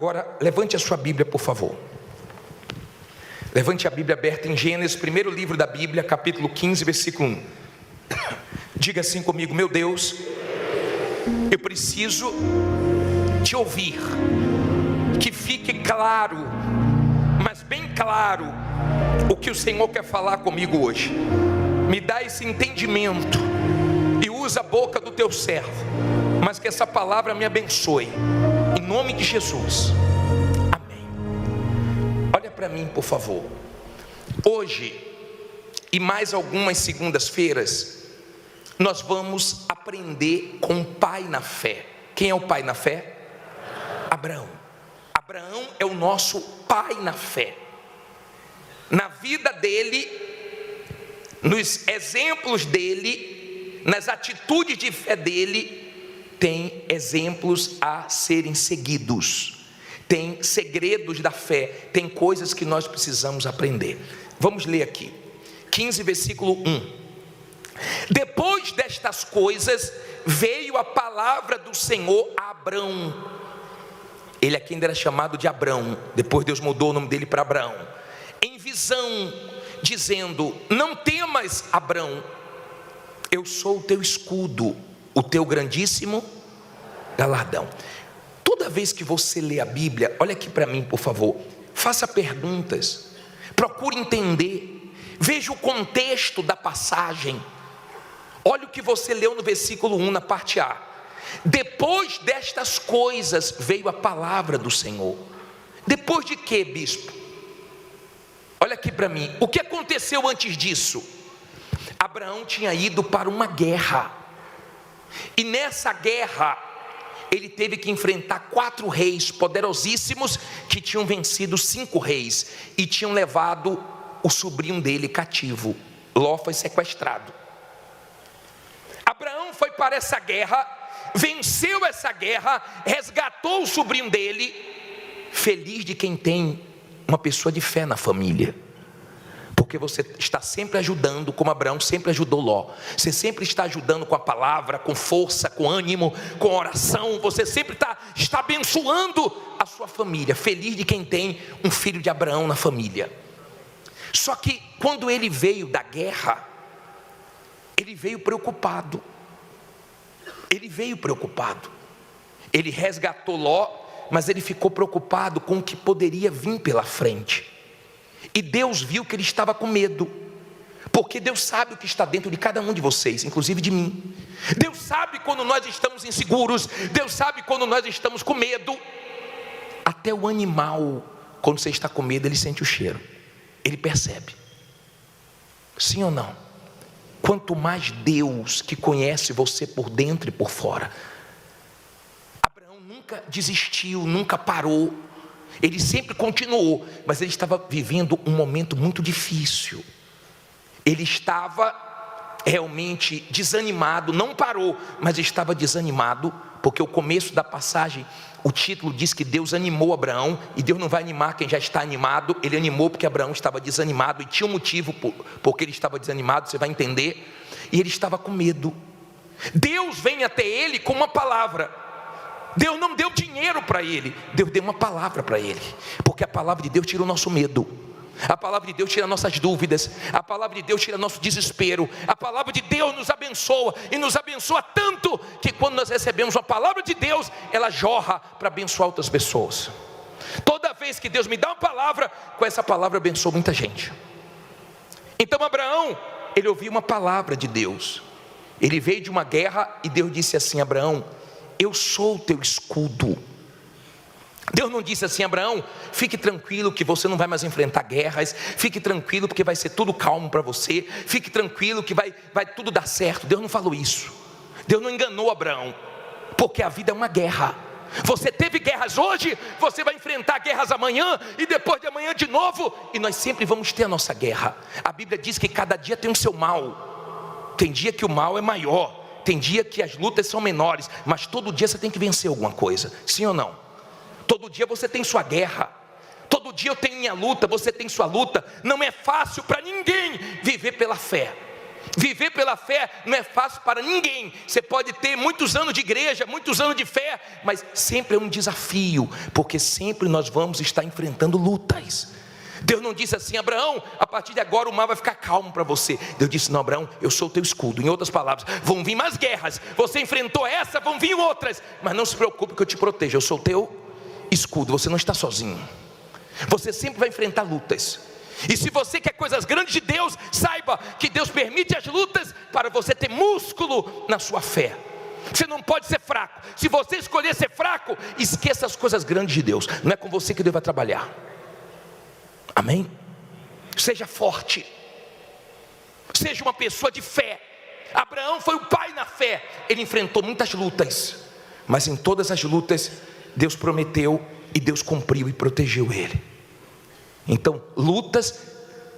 Agora, levante a sua Bíblia, por favor. Levante a Bíblia aberta em Gênesis, primeiro livro da Bíblia, capítulo 15, versículo 1. Diga assim comigo: meu Deus, eu preciso te ouvir. Que fique claro, mas bem claro, o que o Senhor quer falar comigo hoje. Me dá esse entendimento e usa a boca do teu servo, mas que essa palavra me abençoe, em nome de Jesus, amém. Olha para mim, por favor. Hoje e mais algumas segundas-feiras nós vamos aprender com o pai na fé. Quem é o pai na fé? Abraão. Abraão é o nosso pai na fé. Na vida dele, nos exemplos dele, nas atitudes de fé dele, tem exemplos a serem seguidos, tem segredos da fé, tem coisas que nós precisamos aprender. Vamos ler aqui, 15 versículo 1. Depois destas coisas, veio a palavra do Senhor a Abrão. Ele aqui ainda era chamado de Abrão, depois Deus mudou o nome dele para Abraão, em visão, dizendo: não temas, Abrão, eu sou o teu escudo, o teu grandíssimo galardão. Toda vez que você lê a Bíblia, olha aqui para mim, por favor, faça perguntas, procure entender, veja o contexto da passagem. Olha o que você leu no versículo 1, na parte A. Depois destas coisas veio a palavra do Senhor. Depois de quê, bispo? Olha aqui para mim, o que aconteceu antes disso? Abraão tinha ido para uma guerra, e nessa guerra ele teve que enfrentar 4 reis poderosíssimos que tinham vencido 5 reis e tinham levado o sobrinho dele cativo. Ló foi sequestrado. Abraão foi para essa guerra, venceu essa guerra, resgatou o sobrinho dele, feliz de quem tem uma pessoa de fé na família, porque você está sempre ajudando, como Abraão sempre ajudou Ló. Você sempre está ajudando com a palavra, com força, com ânimo, com oração. Você sempre está abençoando a sua família, feliz de quem tem um filho de Abraão na família. Só que quando ele veio da guerra, ele veio preocupado. Ele resgatou Ló, mas ele ficou preocupado com o que poderia vir pela frente. E Deus viu que ele estava com medo, porque Deus sabe o que está dentro de cada um de vocês, inclusive de mim. Deus sabe quando nós estamos inseguros, Deus sabe quando nós estamos com medo. Até o animal, quando você está com medo, ele sente o cheiro, ele percebe. Sim ou não? Quanto mais Deus, que conhece você por dentro e por fora. Abraão nunca desistiu, nunca parou, ele sempre continuou, mas ele estava vivendo um momento muito difícil. Ele estava realmente desanimado, não parou, mas estava desanimado, porque o começo da passagem, o título diz que Deus animou Abraão, e Deus não vai animar quem já está animado. Ele animou porque Abraão estava desanimado, e tinha um motivo porque ele estava desanimado, você vai entender. E ele estava com medo. Deus vem até ele com uma palavra. Deus não deu dinheiro para ele, Deus deu uma palavra para ele, porque a palavra de Deus tira o nosso medo, a palavra de Deus tira nossas dúvidas, a palavra de Deus tira nosso desespero, a palavra de Deus nos abençoa, e nos abençoa tanto, que quando nós recebemos uma palavra de Deus, ela jorra para abençoar outras pessoas. Toda vez que Deus me dá uma palavra, com essa palavra eu abençoo muita gente. Então Abraão, ele ouviu uma palavra de Deus, ele veio de uma guerra, e Deus disse assim: Abraão, eu sou o teu escudo. Deus não disse assim: Abraão, fique tranquilo que você não vai mais enfrentar guerras, fique tranquilo porque vai ser tudo calmo para você, fique tranquilo que vai tudo dar certo. Deus não falou isso. Deus não enganou Abraão, porque a vida é uma guerra. Você teve guerras hoje, você vai enfrentar guerras amanhã, e depois de amanhã de novo, e nós sempre vamos ter a nossa guerra. A Bíblia diz que cada dia tem o seu mal. Tem dia que o mal é maior, tem dia que as lutas são menores, mas todo dia você tem que vencer alguma coisa, sim ou não? Todo dia você tem sua guerra, todo dia eu tenho minha luta, você tem sua luta. Não é fácil para ninguém viver pela fé. Viver pela fé não é fácil para ninguém. Você pode ter muitos anos de igreja, muitos anos de fé, mas sempre é um desafio, porque sempre nós vamos estar enfrentando lutas. Deus não disse assim: Abraão, a partir de agora o mar vai ficar calmo para você. Deus disse: não, Abraão, eu sou o teu escudo. Em outras palavras, vão vir mais guerras. Você enfrentou essa, vão vir outras, mas não se preocupe que eu te protejo. Eu sou o teu escudo, você não está sozinho. Você sempre vai enfrentar lutas. E se você quer coisas grandes de Deus, saiba que Deus permite as lutas para você ter músculo na sua fé. Você não pode ser fraco. Se você escolher ser fraco, esqueça as coisas grandes de Deus. Não é com você que Deus vai trabalhar. Amém? Seja forte. Seja uma pessoa de fé. Abraão foi o pai na fé. Ele enfrentou muitas lutas, mas em todas as lutas Deus prometeu e Deus cumpriu e protegeu ele. Então, lutas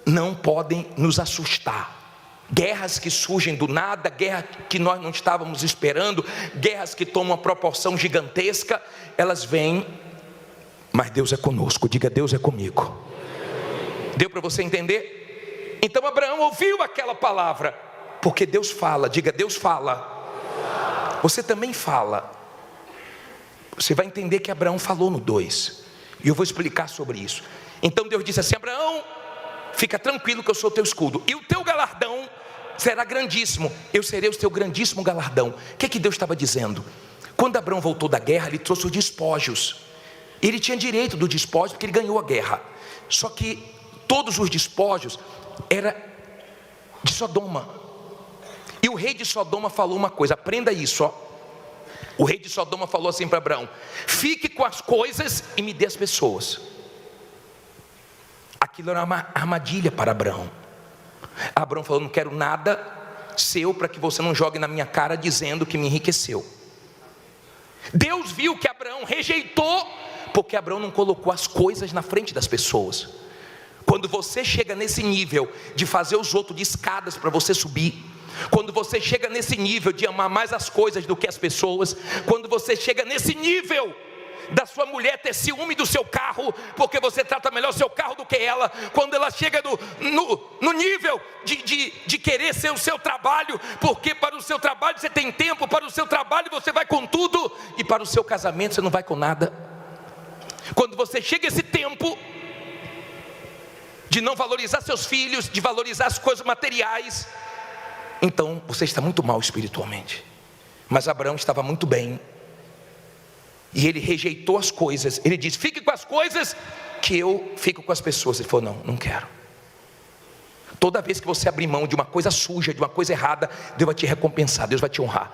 não podem nos assustar. Guerras que surgem do nada, guerra que nós não estávamos esperando, guerras que tomam uma proporção gigantesca, elas vêm, mas Deus é conosco. Diga: Deus é comigo. Deu para você entender? Então Abraão ouviu aquela palavra, porque Deus fala. Diga: Deus fala. Você também fala. Você vai entender que Abraão falou no 2, e eu vou explicar sobre isso. Então Deus disse assim: Abraão, fica tranquilo que eu sou o teu escudo, e o teu galardão será grandíssimo. Eu serei o teu grandíssimo galardão. O que Deus estava dizendo? Quando Abraão voltou da guerra, ele trouxe os despojos. Ele tinha direito do despojo porque ele ganhou a guerra. Só que todos os despojos eram de Sodoma. E o rei de Sodoma falou uma coisa, aprenda isso, ó. O rei de Sodoma falou assim para Abraão: fique com as coisas e me dê as pessoas. Aquilo era uma armadilha para Abraão. Abraão falou: não quero nada seu para que você não jogue na minha cara dizendo que me enriqueceu. Deus viu que Abraão rejeitou, porque Abraão não colocou as coisas na frente das pessoas. Quando você chega nesse nível de fazer os outros de escadas para você subir, quando você chega nesse nível de amar mais as coisas do que as pessoas, quando você chega nesse nível da sua mulher ter ciúme do seu carro, porque você trata melhor o seu carro do que ela, quando ela chega no nível de querer ser o seu trabalho, porque para o seu trabalho você tem tempo, para o seu trabalho você vai com tudo, e para o seu casamento você não vai com nada. Quando você chega a esse tempo de não valorizar seus filhos, de valorizar as coisas materiais, então você está muito mal espiritualmente. Mas Abraão estava muito bem, e ele rejeitou as coisas. Ele disse: fique com as coisas, que eu fico com as pessoas. Ele falou: não quero. Toda vez que você abrir mão de uma coisa suja, de uma coisa errada, Deus vai te recompensar, Deus vai te honrar.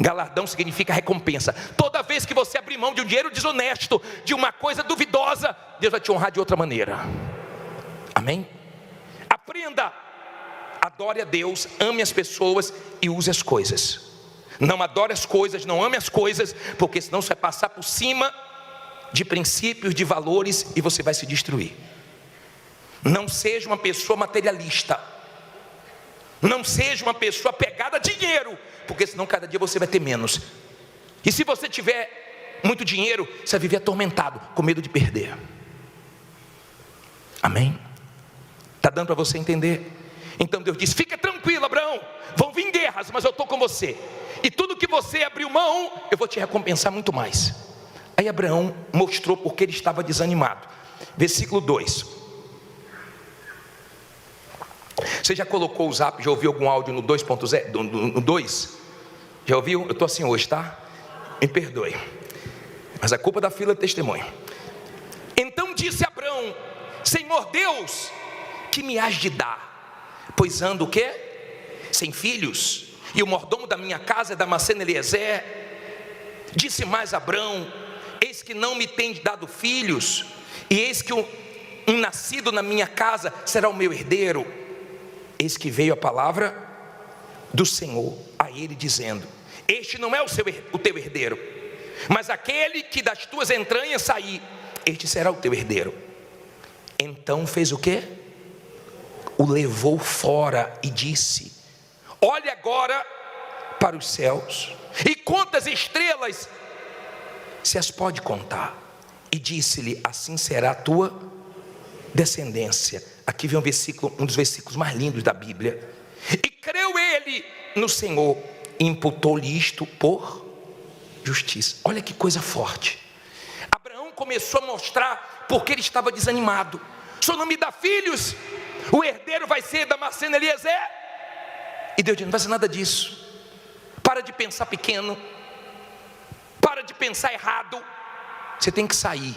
Galardão significa recompensa. Toda vez que você abrir mão de um dinheiro desonesto, de uma coisa duvidosa, Deus vai te honrar de outra maneira. Amém? Aprenda, adore a Deus, ame as pessoas e use as coisas. Não adore as coisas, não ame as coisas, porque senão você vai passar por cima de princípios, de valores, e você vai se destruir. Não seja uma pessoa materialista. Não seja uma pessoa apegada a dinheiro, porque senão cada dia você vai ter menos. E se você tiver muito dinheiro, você vai viver atormentado, com medo de perder. Amém? Está dando para você entender? Então Deus disse: fica tranquilo, Abraão, vão vir guerras, mas eu estou com você. E tudo que você abriu mão, eu vou te recompensar muito mais. Aí Abraão mostrou porque ele estava desanimado. Versículo 2. Você já colocou o zap, já ouviu algum áudio no 2.0? No 2? Já ouviu? Eu estou assim hoje, tá? Me perdoe, mas a culpa da fila de testemunho. Então disse Abraão: Senhor Deus, que me hás de dar? Pois ando o quê? Sem filhos, e o mordomo da minha casa é Damasceno Eliezer. Disse mais Abraão: eis que não me tem dado filhos, e eis que um nascido na minha casa será o meu herdeiro. Eis que veio a palavra do Senhor a ele dizendo: este não é o teu herdeiro, mas aquele que das tuas entranhas sair, este será o teu herdeiro. Então fez o quê? O levou fora e disse: olhe agora para os céus e conta as estrelas, se as pode contar. E disse-lhe: assim será a tua descendência. Aqui vem um dos versículos mais lindos da Bíblia. E creu ele no Senhor, e imputou-lhe isto por justiça. Olha que coisa forte. Abraão começou a mostrar porque ele estava desanimado. O Senhor não me dá filhos, o herdeiro vai ser Damasceno Eliezer. E Deus disse: não vai ser nada disso. Para de pensar pequeno, para de pensar errado. Você tem que sair.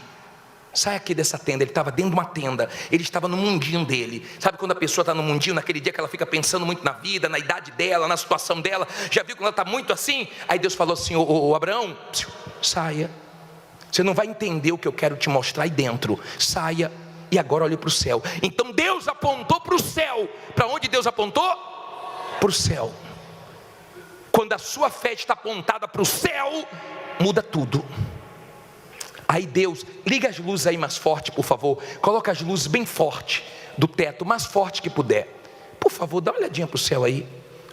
Sai aqui dessa tenda. Ele estava dentro de uma tenda, ele estava no mundinho dele. Sabe quando a pessoa está no mundinho, naquele dia que ela fica pensando muito na vida, na idade dela, na situação dela? Já viu quando ela está muito assim? Aí Deus falou assim: ô Abraão, saia. Você não vai entender o que eu quero te mostrar aí dentro. Saia e agora olhe para o céu. Então Deus apontou para o céu. Para onde Deus apontou? Para o céu. Quando a sua fé está apontada para o céu, muda tudo. Aí Deus, liga as luzes aí mais forte, por favor. Coloca as luzes bem forte do teto, mais forte que puder. Por favor, dá uma olhadinha para o céu aí.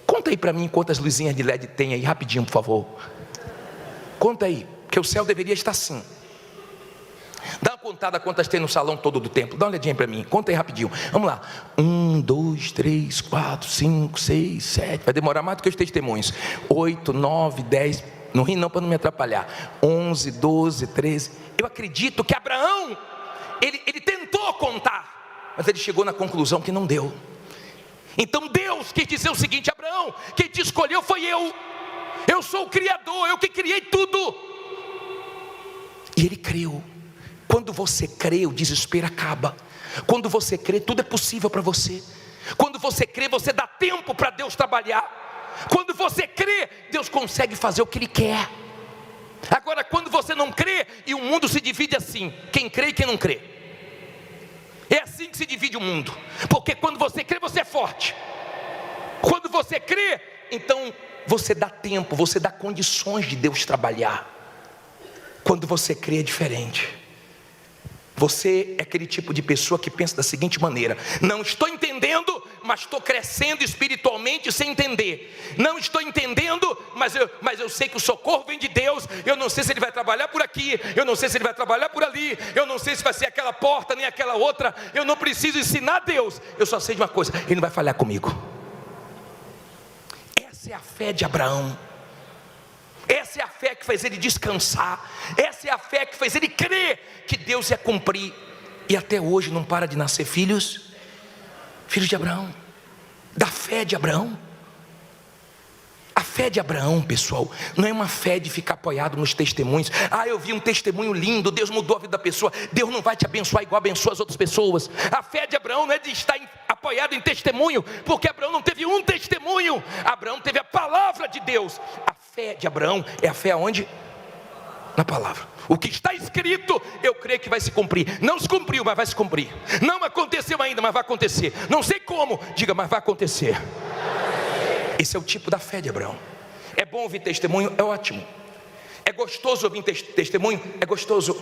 Conta aí para mim quantas luzinhas de LED tem aí, rapidinho, por favor. Conta aí, porque o céu deveria estar assim. Dá uma contada quantas tem no salão todo do templo. Dá uma olhadinha para mim, conta aí rapidinho. Vamos lá. 1, 2, 3, 4, 5, 6, 7. Vai demorar mais do que os testemunhos. 8, 9, 10. Não ri não para não me atrapalhar. 11, 12, 13. Eu acredito que Abraão, ele tentou contar, mas ele chegou na conclusão que não deu. Então Deus quis dizer o seguinte: Abraão, quem te escolheu foi eu. Eu sou o Criador, eu que criei tudo. E ele creu. Quando você crê, o desespero acaba. Quando você crê, tudo é possível para você. Quando você crê, você dá tempo para Deus trabalhar. Quando você crê, Deus consegue fazer o que Ele quer. Agora, quando você não crê, e o mundo se divide assim: quem crê e quem não crê. É assim que se divide o mundo. Porque quando você crê, você é forte. Quando você crê, então você dá tempo, você dá condições de Deus trabalhar. Quando você crê, é diferente. Você é aquele tipo de pessoa que pensa da seguinte maneira: não estou entendendo, mas estou crescendo espiritualmente sem entender. Não estou entendendo, mas eu sei que o socorro vem de Deus. Eu não sei se Ele vai trabalhar por aqui, eu não sei se Ele vai trabalhar por ali, eu não sei se vai ser aquela porta nem aquela outra. Eu não preciso ensinar a Deus, eu só sei de uma coisa: Ele não vai falhar comigo. Essa é a fé de Abraão. Essa é a fé que fez ele descansar. Essa é a fé que fez ele crer que Deus ia cumprir. E até hoje não para de nascer filhos de Abraão. Da fé de Abraão. A fé de Abraão, pessoal, não é uma fé de ficar apoiado nos testemunhos. Eu vi um testemunho lindo, Deus mudou a vida da pessoa. Deus não vai te abençoar igual abençoa as outras pessoas. A fé de Abraão não é de estar apoiado em testemunho, porque Abraão não teve um testemunho. Abraão teve a palavra de Deus. A fé de Abraão é a fé aonde? Na palavra. O que está escrito, eu creio que vai se cumprir. Não se cumpriu, mas vai se cumprir. Não aconteceu ainda, mas vai acontecer. Não sei como, diga, mas vai acontecer. Esse é o tipo da fé de Abraão. É bom ouvir testemunho? É ótimo. É gostoso ouvir testemunho? É gostoso.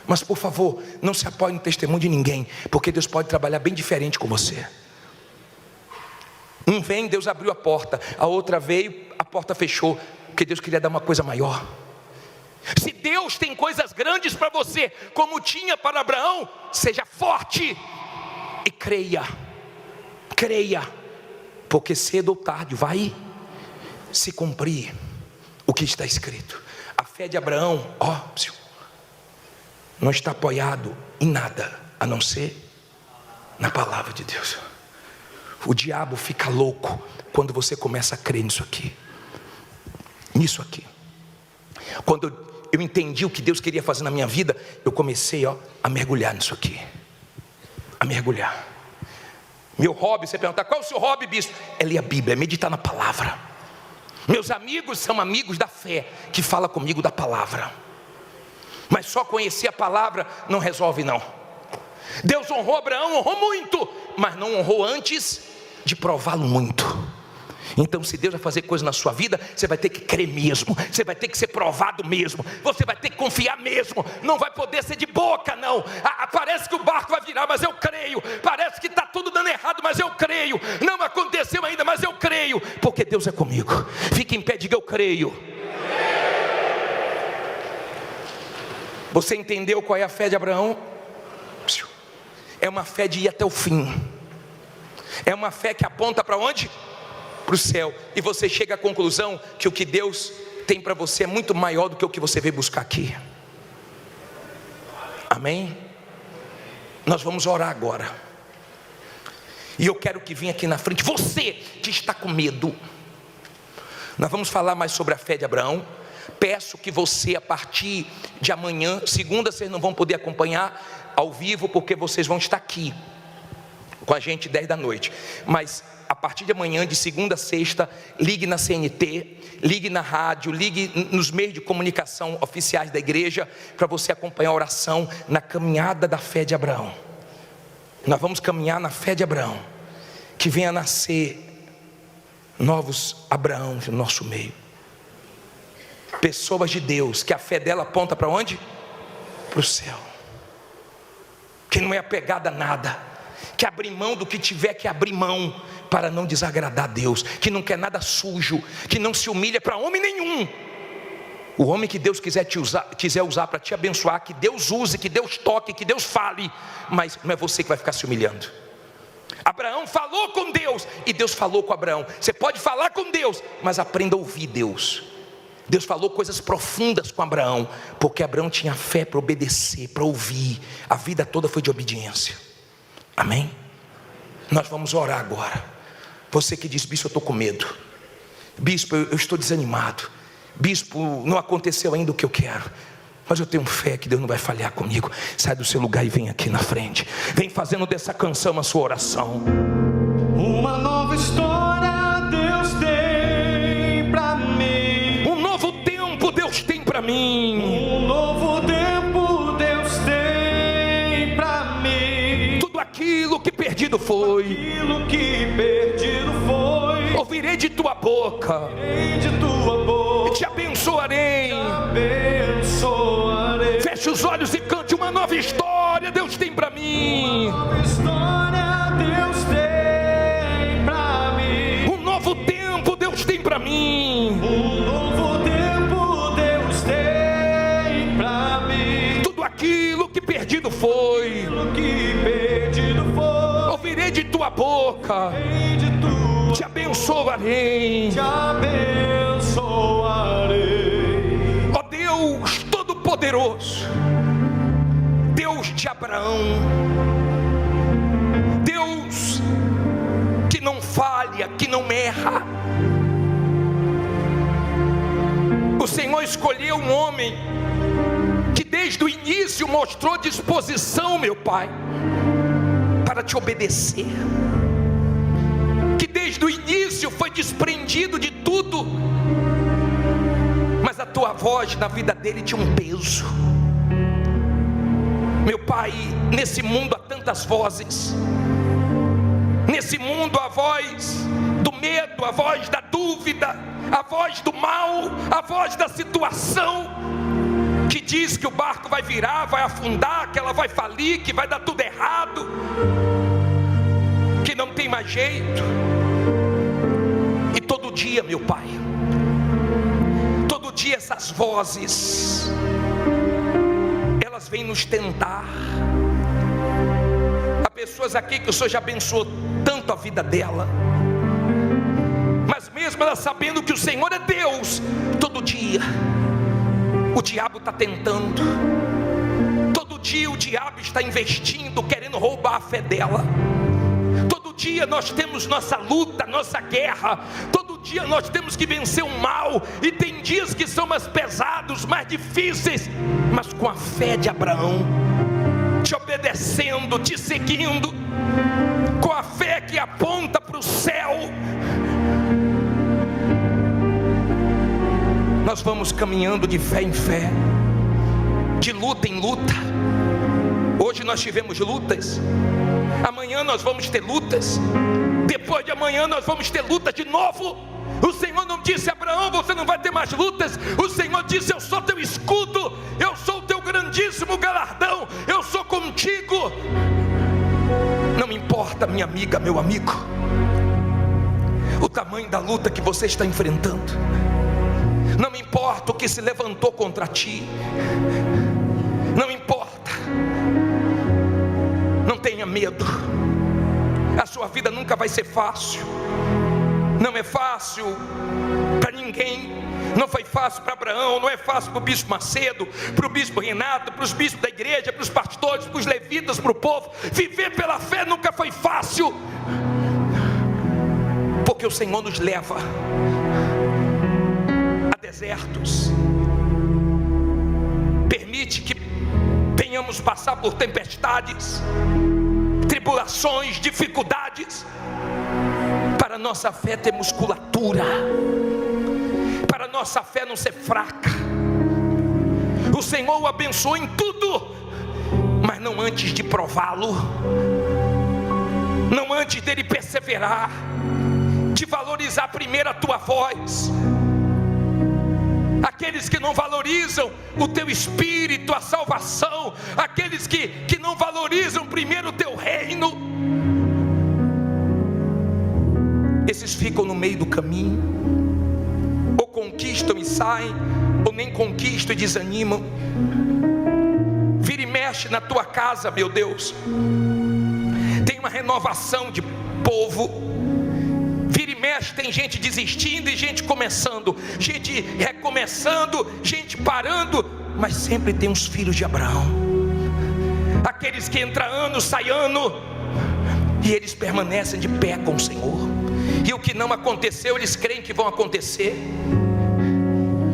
Mas por favor, não se apoie no testemunho de ninguém, porque Deus pode trabalhar bem diferente com você. Um vem, Deus abriu a porta. A outra veio, a porta fechou, porque Deus queria dar uma coisa maior. Se Deus tem coisas grandes para você, como tinha para Abraão, seja forte e creia. Creia. Porque cedo ou tarde vai se cumprir o que está escrito. A fé de Abraão, não está apoiado em nada, a não ser na palavra de Deus. O diabo fica louco quando você começa a crer nisso aqui. Nisso aqui. Quando eu entendi o que Deus queria fazer na minha vida, eu comecei a mergulhar nisso aqui. A mergulhar. Meu hobby, você perguntar, qual é o seu hobby, bispo? É ler a Bíblia, é meditar na palavra. Meus amigos são amigos da fé, que fala comigo da palavra. Mas só conhecer a palavra não resolve não. Deus honrou Abraão, honrou muito, mas não honrou antes de prová-lo muito. Então se Deus vai fazer coisa na sua vida, você vai ter que crer mesmo. Você vai ter que ser provado mesmo. Você vai ter que confiar mesmo. Não vai poder ser de boca não. Parece que o barco vai virar, mas eu creio. Parece que está tudo dando errado, mas eu creio. Não aconteceu ainda, mas eu creio. Porque Deus é comigo. Fique em pé, diga eu creio. Você entendeu qual é a fé de Abraão? É uma fé de ir até o fim. É uma fé que aponta para onde? Para o céu. E você chega à conclusão que o que Deus tem para você é muito maior do que o que você veio buscar aqui. Amém? Nós vamos orar agora. E eu quero que venha aqui na frente, você que está com medo. Nós vamos falar mais sobre a fé de Abraão. Peço que você, a partir de amanhã, segunda, vocês não vão poder acompanhar ao vivo, porque vocês vão estar aqui com a gente 10 da noite. Mas a partir de amanhã, de segunda a sexta, ligue na CNT, ligue na rádio, ligue nos meios de comunicação oficiais da igreja, para você acompanhar a oração na caminhada da fé de Abraão. Nós vamos caminhar na fé de Abraão, que venha nascer novos Abraãos no nosso meio. Pessoas de Deus, que a fé dela aponta para onde? Para o céu. Que não é apegada a nada, que abre mão do que tiver que abrir mão, para não desagradar a Deus, que não quer nada sujo, que não se humilha para homem nenhum. O homem que Deus quiser usar para te abençoar, que Deus use, que Deus toque, que Deus fale, mas não é você que vai ficar se humilhando. Abraão falou com Deus, e Deus falou com Abraão. Você pode falar com Deus, mas aprenda a ouvir Deus. Deus falou coisas profundas com Abraão, porque Abraão tinha fé para obedecer, para ouvir. A vida toda foi de obediência. Amém? Nós vamos orar agora. Você que diz: bispo, eu estou com medo. Bispo, eu estou desanimado. Bispo, não aconteceu ainda o que eu quero, mas eu tenho fé que Deus não vai falhar comigo. Sai do seu lugar e vem aqui na frente. Vem fazendo dessa canção a sua oração. Uma nova história Deus tem pra mim. Um novo tempo Deus tem pra mim. Um novo tempo Deus tem pra mim. Tudo aquilo que perdido foi, Aquilo que perdido foi, ouvirei de tua boca, ouvirei de tua boca. te abençoarei. Abençoarei. Feche os olhos e cante: uma nova história Deus tem pra mim. Uma nova história Deus tem pra mim. Um novo tempo Deus tem pra mim. Um novo tempo Deus tem pra mim. Tudo aquilo que perdido foi, Aquilo que perdido foi, ouvirei de tua boca, ouvirei de tua, te abençoarei. te abençoarei. Ó Deus Todo-Poderoso, Deus de Abraão, Deus que não falha, que não erra. O Senhor escolheu um homem que desde o início mostrou disposição, meu Pai, para te obedecer, que desde o início foi desprendido de tudo, mas a tua voz na vida dele tinha um peso. Meu Pai, nesse mundo há tantas vozes. Nesse mundo a voz do medo, a voz da dúvida, a voz do mal, a voz da situação, que diz que o barco vai virar, vai afundar, que ela vai falir, que vai dar tudo errado, que não tem mais jeito. E todo dia, meu Pai, todo dia essas vozes, elas vêm nos tentar. Há pessoas aqui que o Senhor já abençoou tanto a vida dela, mas mesmo ela sabendo que o Senhor é Deus, todo dia o diabo está tentando, todo dia o diabo está investindo, querendo roubar a fé dela. Todo dia nós temos nossa luta, nossa guerra. Todo dia nós temos que vencer o mal. E tem dias que são mais pesados, mais difíceis, mas com a fé de Abraão, te obedecendo, te seguindo, com a fé que aponta para o céu, nós vamos caminhando de fé em fé, de luta em luta. Hoje nós tivemos lutas, amanhã nós vamos ter lutas, depois de amanhã nós vamos ter lutas de novo. O Senhor não disse a Abraão: você não vai ter mais lutas. O Senhor disse: eu sou teu escudo, eu sou o teu grandíssimo galardão, eu sou contigo. Não importa, minha amiga, meu amigo, o tamanho da luta que você está enfrentando, não importa o que se levantou contra ti, não importa, não tenha medo. A sua vida nunca vai ser fácil. Não é fácil para ninguém. Não foi fácil para Abraão, não é fácil para o bispo Macedo, para o bispo Renato, para os bispos da igreja, para os pastores, para os levitas, para o povo. Viver pela fé nunca foi fácil, porque o Senhor nos leva a desertos, permite que venhamos passar por tempestades, tribulações, dificuldades, para nossa fé ter musculatura, para nossa fé não ser fraca. O Senhor o abençoou em tudo, mas não antes de prová-lo, não antes dele perseverar, de valorizar primeiro a tua voz. Aqueles que não valorizam o teu espírito, a salvação, aqueles que não valorizam primeiro o teu reino, esses ficam no meio do caminho, ou conquistam e saem, ou nem conquistam e desanimam. Vira e mexe na tua casa, meu Deus, tem uma renovação de povo. Vira e mexe, tem gente desistindo e gente começando, gente recomeçando, gente parando, mas sempre tem os filhos de Abraão, aqueles que entra ano, sai ano, e eles permanecem de pé com o Senhor. E o que não aconteceu, eles creem que vão acontecer.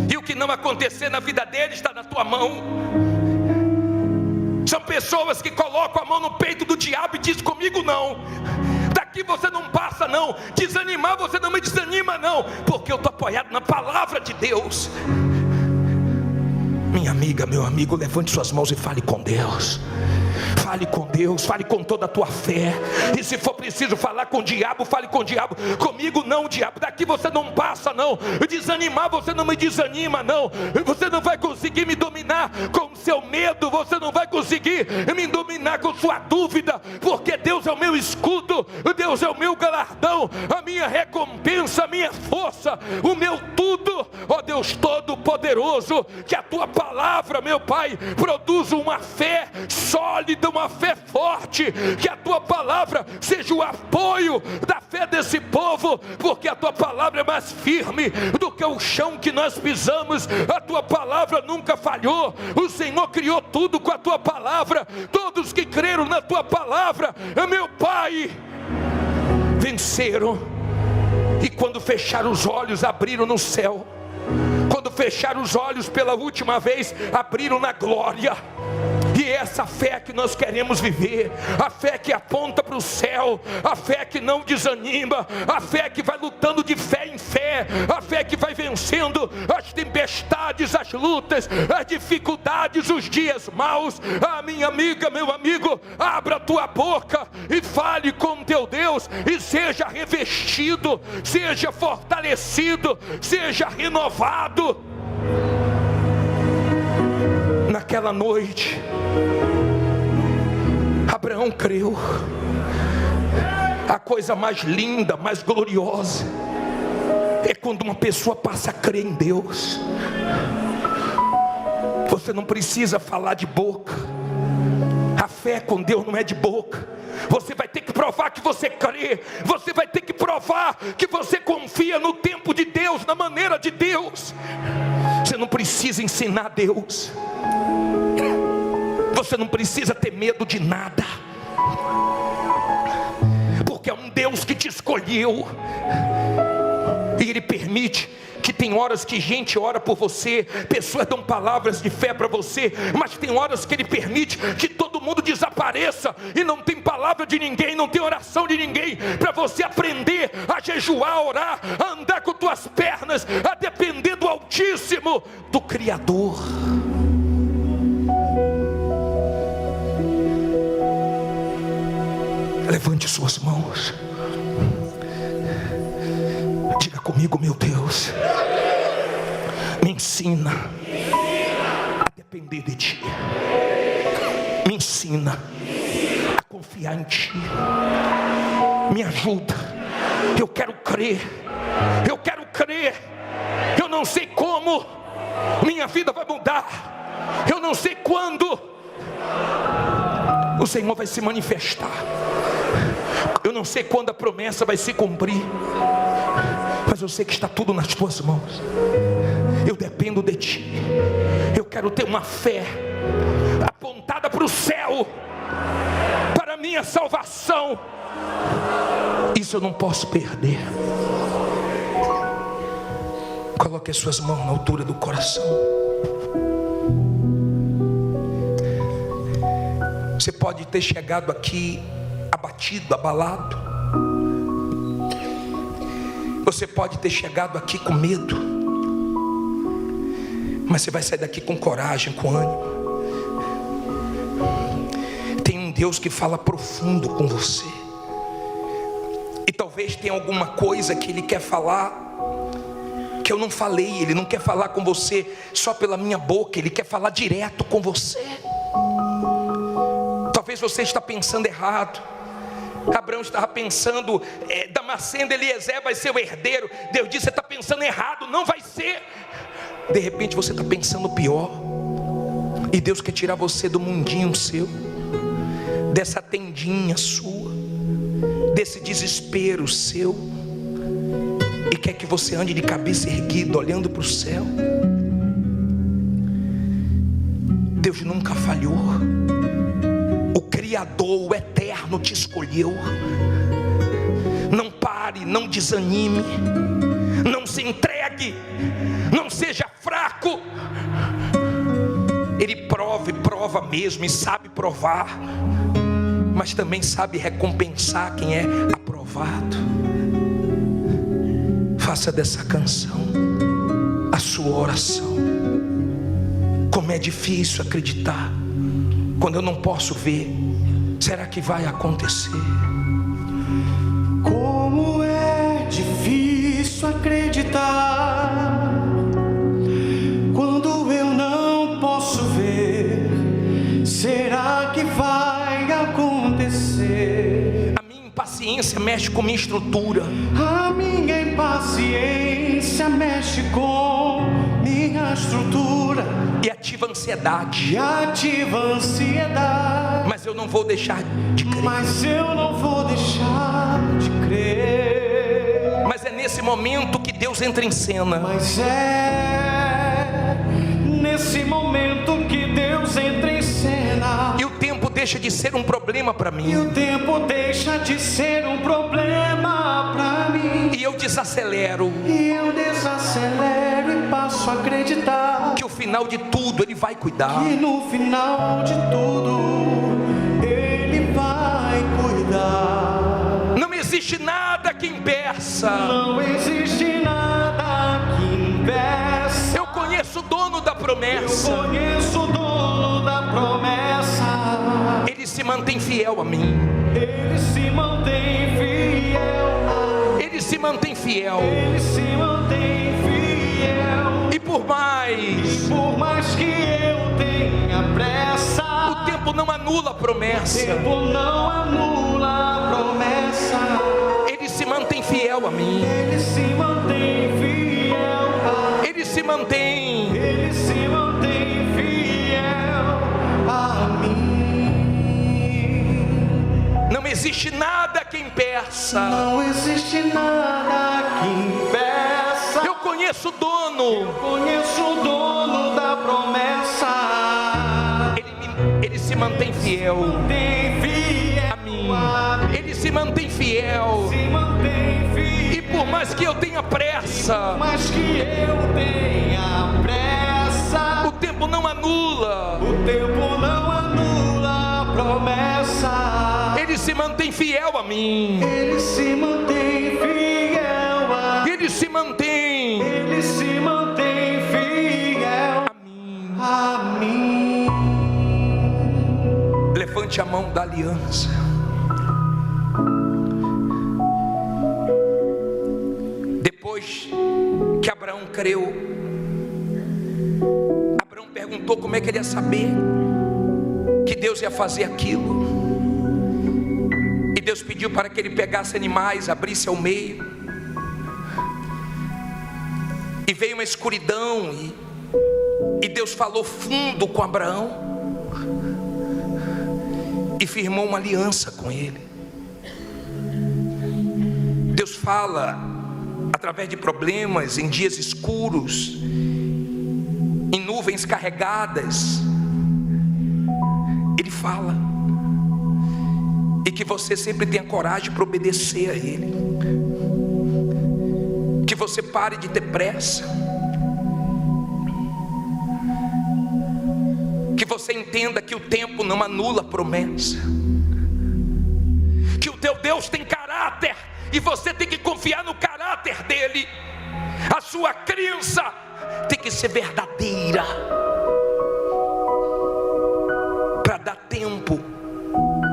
E o que não acontecer na vida deles está na tua mão. São pessoas que colocam a mão no peito do diabo e dizem: comigo não, daqui você não passa não, desanimar você não me desanima não, porque eu estou apoiado na palavra de Deus. Minha amiga, meu amigo, levante suas mãos e fale com Deus. Fale com Deus, fale com toda a tua fé. E se for preciso falar com o diabo, fale com o diabo. Comigo não, diabo, daqui você não passa não. Desanimar você não me desanima não. Você não vai conseguir me dominar com o seu medo. Você não vai conseguir me dominar com sua dúvida, porque Deus é o meu escudo, Deus é o meu galardão, a minha recompensa, a minha força, o meu tudo. Ó Deus Todo-Poderoso, que a tua palavra, meu Pai, produza uma fé sólida, uma fé forte, que a tua palavra seja o apoio da fé desse povo, porque a tua palavra é mais firme do que o chão que nós pisamos. A tua palavra nunca falhou, o Senhor criou tudo com a tua palavra. Todos que creram na tua palavra, meu Pai, venceram, e quando fecharam os olhos, abriram no céu. Quando fecharam os olhos pela última vez, abriram na glória. E é essa fé que nós queremos viver, a fé que aponta para o céu, a fé que não desanima, a fé que vai lutando de fé em fé, a fé que vai vencendo as tempestades, as lutas, as dificuldades, os dias maus. Ah, minha amiga, meu amigo, abra a tua boca e fale com teu Deus, e seja revestido, seja fortalecido, seja renovado. Naquela noite, Abraão creu. A coisa mais linda, mais gloriosa, é quando uma pessoa passa a crer em Deus. Você não precisa falar de boca. A fé com Deus não é de boca. Você vai ter que provar que você crê. Você vai ter que provar que você confia no tempo de Deus, na maneira de Deus. Você não precisa ensinar a Deus. Você não precisa ter medo de nada, porque é um Deus que te escolheu. E Ele permite que tem horas que gente ora por você, pessoas dão palavras de fé para você, mas tem horas que Ele permite que todo mundo desapareça, e não tem palavra de ninguém, não tem oração de ninguém, para você aprender a jejuar, a orar, a andar com tuas pernas, a depender do Altíssimo, do Criador. Levante suas mãos, diga comigo: meu Deus, me ensina a depender de Ti, me ensina a confiar em Ti, me ajuda. Eu quero crer, eu não sei como minha vida vai mudar, eu não sei quando o Senhor vai se manifestar, Eu não sei quando a promessa vai se cumprir, mas eu sei que está tudo nas tuas mãos. Eu dependo de ti. Eu quero ter uma fé apontada para o céu, para a minha salvação. Isso eu não posso perder. Coloque as suas mãos na altura do coração. Você pode ter chegado aqui abatido, abalado. Você pode ter chegado aqui com medo, mas você vai sair daqui com coragem, com ânimo. Tem um Deus que fala profundo com você. E talvez tenha alguma coisa que Ele quer falar que eu não falei. Ele não quer falar com você só pela minha boca. Ele quer falar direto com você. Talvez você está pensando errado. Abraão estava pensando, Damasceno, Eliezer vai ser o herdeiro. Deus disse, você está pensando errado, não vai ser. De repente você está pensando pior. E Deus quer tirar você do mundinho seu, dessa tendinha sua, desse desespero seu, e quer que você ande de cabeça erguida, olhando para o céu. Deus nunca falhou. O Criador, o Eterno te escolheu. Não pare, não desanime, não se entregue, não seja fraco. Ele prova e prova mesmo, e sabe provar, mas também sabe recompensar quem é aprovado. Faça dessa canção a sua oração. Como é difícil acreditar quando eu não posso ver. Será que vai acontecer? Como é difícil acreditar quando eu não posso ver. Será que vai acontecer? A minha impaciência mexe com minha estrutura. A minha impaciência mexe com minha estrutura E ativa a ansiedade. e ativa a ansiedade. Mas eu não vou deixar de crer. Mas eu não vou deixar de crer. Mas é nesse momento que Deus entra em cena. Mas é nesse momento que Deus entra em cena. E o tempo deixa de ser um problema para E mim. o tempo deixa de ser um problema pra mim. E eu desacelero. E eu desacelero e passo a acreditar Que o final de tudo Ele vai cuidar. que no final de tudo Ele vai cuidar. Não existe nada que impeça. Não existe nada que impeça. Eu conheço o dono da Eu promessa. conheço o dono da promessa. Ele se mantém fiel a mim. Ele se mantém fiel. Ele se mantém fiel. Ele se mantém fiel. E por mais, Por mais que eu tenha pressa, o tempo não anula a o promessa. tempo não anula a promessa. Ele se mantém fiel a mim. Ele se mantém fiel. Ele se mantém. Ele se mantém fiel a mim. Não existe nada que impeça. Não existe nada que impeça. Eu conheço o dono. Conheço o dono da promessa. Ele se mantém fiel Mantém fiel a mim. Ele se mantém fiel. Se mantém fiel. E por mais que eu tenha pressa, Mas que eu tenha pressa, o tempo não anula. o tempo não anula a promessa. Ele se mantém fiel a mim. Ele se mantém fiel a Ele se mantém Ele se mantém fiel a mim. a mim. Levante a mão da aliança. Depois que Abraão creu, Abraão perguntou como é que ele ia saber que Deus ia fazer aquilo. E Deus pediu para que ele pegasse animais, abrisse ao meio. E veio uma escuridão, e Deus falou fundo com Abraão e firmou uma aliança com ele. Deus fala através de problemas, em dias escuros, em nuvens carregadas. Ele fala. E que você sempre tenha coragem para obedecer a Ele. Que você pare de ter pressa. Que você entenda que o tempo não anula a promessa. Que o teu Deus tem caráter e você tem que confiar no caráter dele. A sua crença tem que ser verdadeira, para dar tempo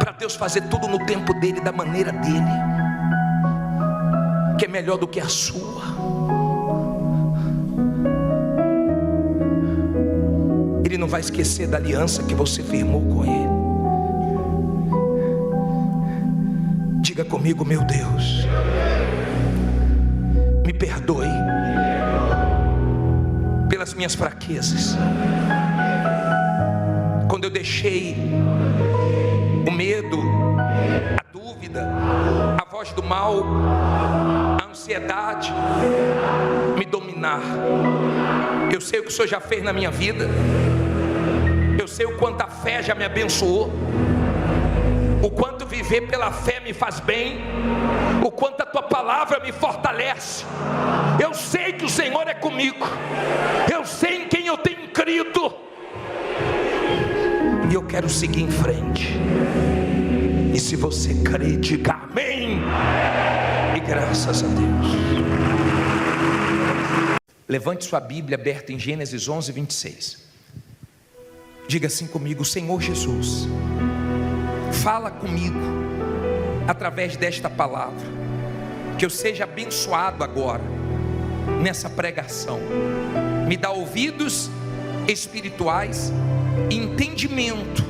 para Deus fazer tudo no tempo dele, da maneira dele, que é melhor do que a sua. Ele não vai esquecer da aliança que você firmou com ele. Diga comigo: meu Deus, me perdoe pelas minhas fraquezas, quando eu deixei o medo, a dúvida, a voz do mal, a ansiedade me dominar. Eu sei o que o Senhor já fez na minha vida, eu sei o quanto a fé já me abençoou, o quanto viver pela fé me faz bem, o quanto a tua palavra me fortalece. Eu sei que o Senhor é comigo, eu sei em quem eu tenho crido, e eu quero seguir em frente. E se você crê, diga amém, e graças a Deus. Levante sua Bíblia aberta em Gênesis 11, 26. Diga assim comigo: Senhor Jesus, fala comigo através desta palavra, que eu seja abençoado agora nessa pregação. Me dá ouvidos espirituais e entendimento,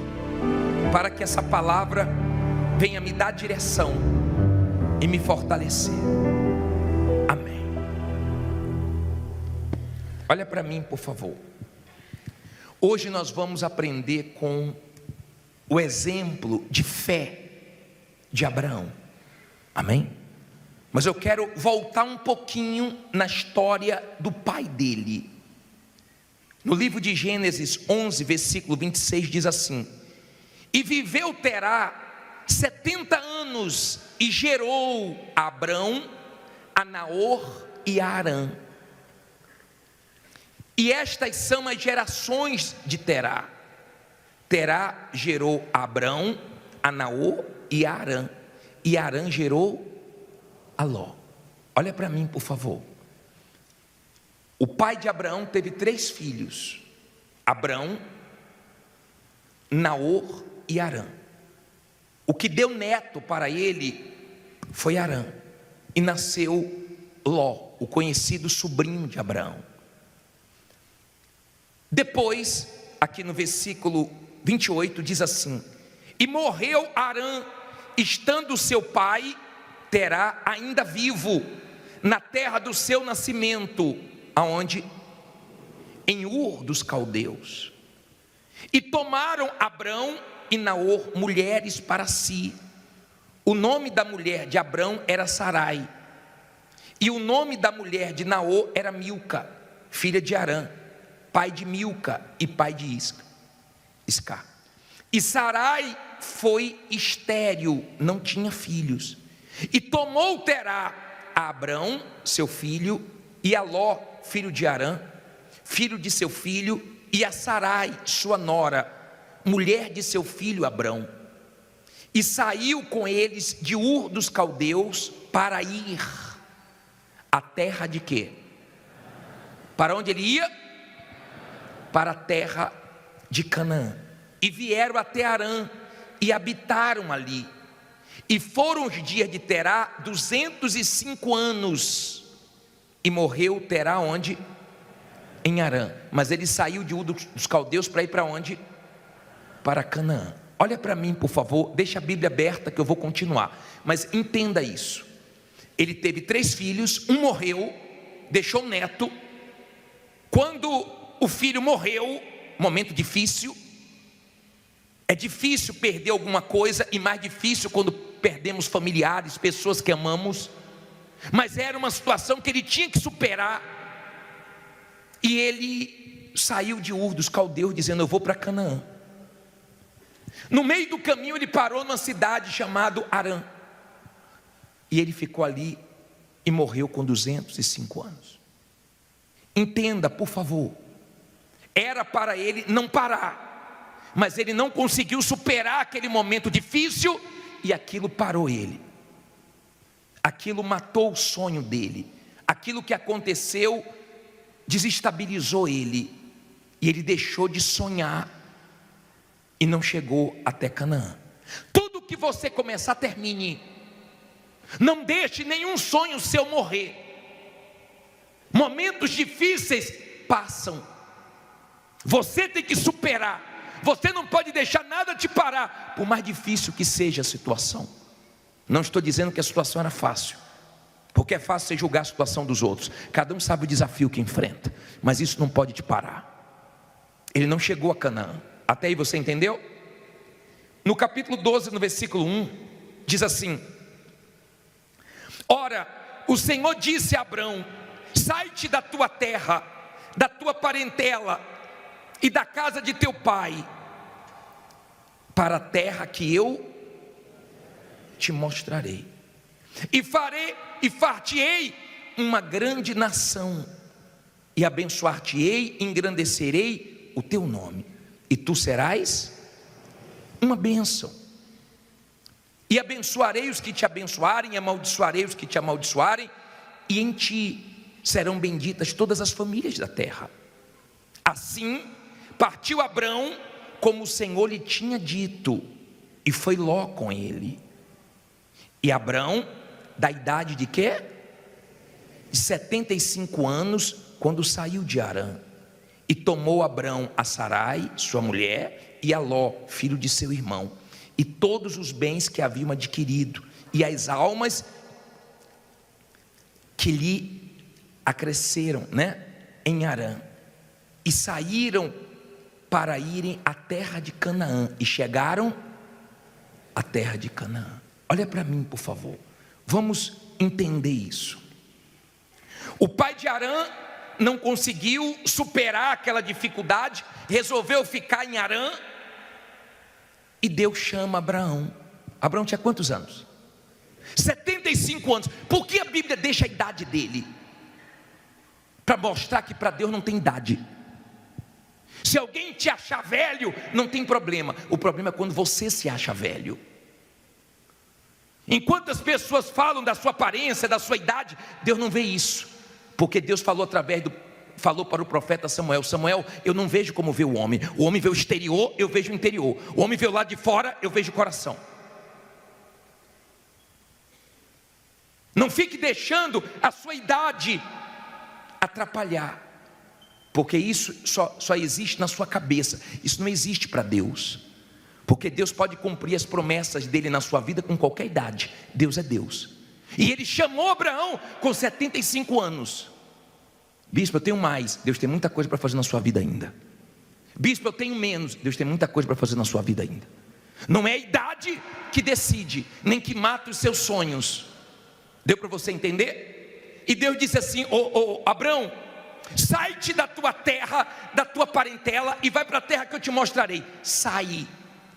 para que essa palavra venha me dar direção e me fortalecer. Amém. Olha para mim, por favor. Hoje nós vamos aprender com o exemplo de fé de Abraão. Amém? Mas eu quero voltar um pouquinho na história do pai dele. No livro de Gênesis 11, versículo 26 diz assim: e viveu Terá 70 anos e gerou a Abrão, a Naor e a Harã. E estas são as gerações de Terá. Terá gerou a Abrão, a Naor e a Harã. E Harã gerou a Ló. Olha para mim, por favor. O pai de Abraão teve 3 filhos: Abrão, Naor e Harã. O que deu neto para ele foi Harã. E nasceu Ló, o conhecido sobrinho de Abraão. Depois, aqui no versículo 28 diz assim: e morreu Harã, estando seu pai Terá ainda vivo, na terra do seu nascimento, aonde? Em Ur dos caldeus. E tomaram Abrão e Naor mulheres para si. O nome da mulher de Abrão era Sarai, e o nome da mulher de Naor era Milca, filha de Harã, pai de Milca e pai de Isca. E Sarai foi estéril, não tinha filhos. E tomou Terá a Abrão, seu filho, e a Ló, filho de Harã, filho de seu filho, e a Sarai, sua nora, mulher de seu filho Abrão. E saiu com eles de Ur dos caldeus para ir à terra de quê? Para onde ele ia? Para a terra de Canaã. E vieram até Harã e habitaram ali. E foram os dias de Terá 205 anos. E morreu Terá onde? Em Harã. Mas ele saiu de Ur dos caldeus para ir para onde? Para Canaã. Olha para mim, por favor, deixa a Bíblia aberta que eu vou continuar. Mas entenda isso. Ele teve 3 filhos, um morreu, deixou um neto. Quando o filho morreu, momento difícil. É difícil perder alguma coisa, e mais difícil quando perdemos familiares, pessoas que amamos. mas era uma situação que ele tinha que superar. E ele saiu de Ur dos Caldeus dizendo: eu vou para Canaã. No meio do caminho ele parou numa cidade chamada Harã, e ele ficou ali e morreu com 205 anos. Entenda, por favor, era para ele não parar, mas ele não conseguiu superar aquele momento difícil, e aquilo parou ele, aquilo matou o sonho dele, aquilo que aconteceu desestabilizou ele, e ele deixou de sonhar, e não chegou até Canaã. Tudo que você começar, termine. Não deixe nenhum sonho seu morrer. Momentos difíceis passam, você tem que superar. Você não pode deixar nada te parar, por mais difícil que seja a situação. Não estou dizendo que a situação era fácil, porque é fácil você julgar a situação dos outros. Cada um sabe o desafio que enfrenta, mas isso não pode te parar. Ele não chegou a Canaã. Até aí você entendeu? No capítulo 12, no versículo 1, diz assim: ora, o Senhor disse a Abrão: sai-te da tua terra, da tua parentela e da casa de teu pai, para a terra que eu te mostrarei, e far-te-ei uma grande nação, e abençoar-te-ei, engrandecerei o teu nome, e tu serás uma bênção. E abençoarei os que te abençoarem, e amaldiçoarei os que te amaldiçoarem, e em ti serão benditas todas as famílias da terra. Assim partiu Abrão, como o Senhor lhe tinha dito, e foi Ló com ele. E Abrão, da idade de quê? De 75 anos, quando saiu de Harã. E tomou Abrão a Sarai, sua mulher, e a Ló, filho de seu irmão, e todos os bens que haviam adquirido, e as almas que lhe acresceram, em Harã, e saíram para irem à terra de Canaã, e chegaram à terra de Canaã. Olha para mim, por favor, vamos entender isso. O pai de Harã não conseguiu superar aquela dificuldade, resolveu ficar em Harã, e Deus chama Abraão. Abraão tinha quantos anos? 75 anos. Por que a Bíblia deixa a idade dele? Para mostrar que para Deus não tem idade. Se alguém te achar velho, não tem problema. O problema é quando você se acha velho. Enquanto as pessoas falam da sua aparência, da sua idade, Deus não vê isso, porque Deus falou falou para o profeta Samuel: Samuel, eu não vejo como vê o homem vê o exterior, eu vejo o interior. O homem vê o lado de fora, eu vejo o coração. Não fique deixando a sua idade atrapalhar, porque isso só existe na sua cabeça. Isso não existe para Deus, porque Deus pode cumprir as promessas dele na sua vida com qualquer idade. Deus é Deus. E ele chamou Abraão com 75 anos. Bispo, eu tenho mais. Deus tem muita coisa para fazer na sua vida ainda. Bispo, eu tenho menos. Deus tem muita coisa para fazer na sua vida ainda. Não é a idade que decide, nem que mata os seus sonhos. Deu para você entender? E Deus disse assim: Abraão, sai-te da tua terra, da tua parentela, e vai para a terra que eu te mostrarei. Sai.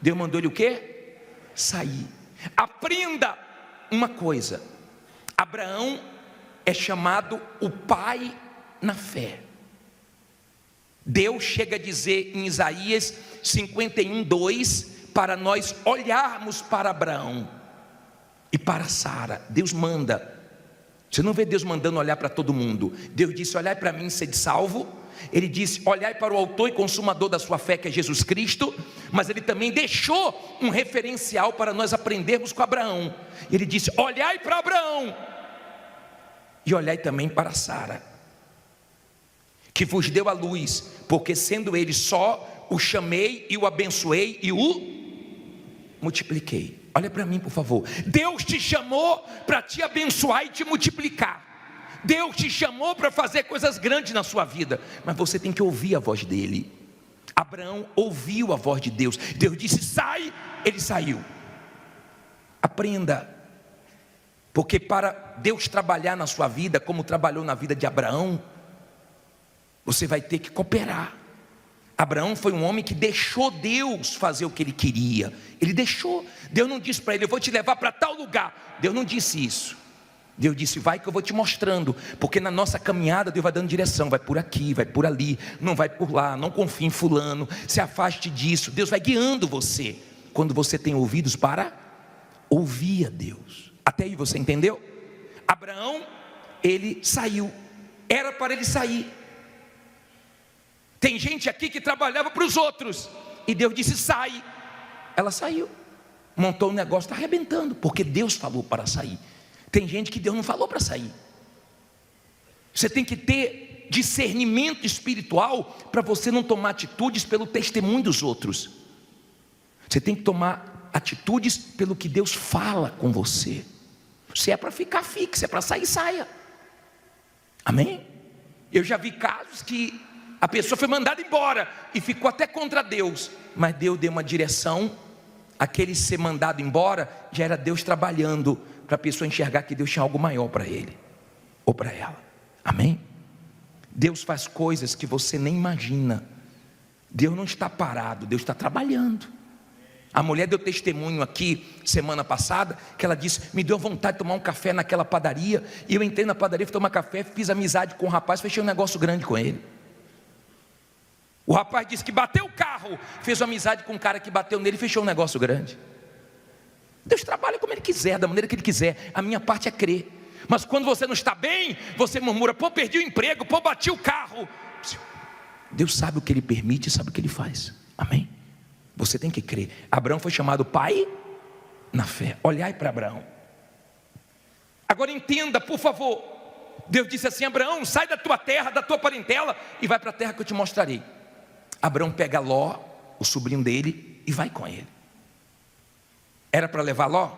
Deus mandou ele o quê? Sair. Aprenda uma coisa: Abraão é chamado o pai na fé. Deus chega a dizer em Isaías 51:2, para nós olharmos para Abraão e para Sara. Deus manda. Você não vê Deus mandando olhar para todo mundo. Deus disse: olhai para mim, sede salvo. Ele disse: olhai para o autor e consumador da sua fé, que é Jesus Cristo. Mas ele também deixou um referencial para nós aprendermos com Abraão. Ele disse: olhai para Abraão e olhai também para Sara, que vos deu a luz, porque sendo ele só, o chamei e o abençoei e o multipliquei. Olha para mim, por favor. Deus te chamou para te abençoar e te multiplicar. Deus te chamou para fazer coisas grandes na sua vida, mas você tem que ouvir a voz dele. Abraão ouviu a voz de Deus. Deus disse: sai, ele saiu. Aprenda. Porque para Deus trabalhar na sua vida, como trabalhou na vida de Abraão, você vai ter que cooperar. Abraão foi um homem que deixou Deus fazer o que ele queria. Ele deixou. Deus não disse para ele: eu vou te levar para tal lugar. Deus não disse isso. Deus disse: vai que eu vou te mostrando. Porque na nossa caminhada Deus vai dando direção. Vai por aqui, vai por ali, não vai por lá. Não confie em fulano, se afaste disso. Deus vai guiando você, quando você tem ouvidos para ouvir a Deus. Até aí você entendeu? Abraão, ele saiu. Era para ele sair. Tem gente aqui que trabalhava para os outros, e Deus disse: sai. Ela saiu, montou um negócio, está arrebentando, porque Deus falou para sair. Tem gente que Deus não falou para sair. Você tem que ter discernimento espiritual, para você não tomar atitudes pelo testemunho dos outros. Você tem que tomar atitudes pelo que Deus fala com você. Se é para ficar, fique. Se é para sair, saia. Amém? Eu já vi casos que a pessoa foi mandada embora e ficou até contra Deus, mas Deus deu uma direção. Aquele ser mandado embora já era Deus trabalhando, para a pessoa enxergar que Deus tinha algo maior para ele ou para ela. Amém? Deus faz coisas que você nem imagina. Deus não está parado, Deus está trabalhando. A mulher deu testemunho aqui semana passada, que ela disse: me deu vontade de tomar um café naquela padaria, e eu entrei na padaria, fui tomar café, fiz amizade com o rapaz, fechei um negócio grande com ele. O rapaz disse que bateu o carro, fez uma amizade com um cara que bateu nele e fechou um negócio grande. Deus trabalha como Ele quiser, da maneira que Ele quiser. A minha parte é crer. Mas quando você não está bem, você murmura: pô, perdi o emprego, pô, bati o carro. Deus sabe o que Ele permite e sabe o que Ele faz. Amém? Você tem que crer. Abraão foi chamado pai na fé. Olhai para Abraão. Agora entenda, por favor. Deus disse assim: Abraão, sai da tua terra, da tua parentela, e vai para a terra que eu te mostrarei. Abraão pega Ló, o sobrinho dele, e vai com ele. Era para levar Ló?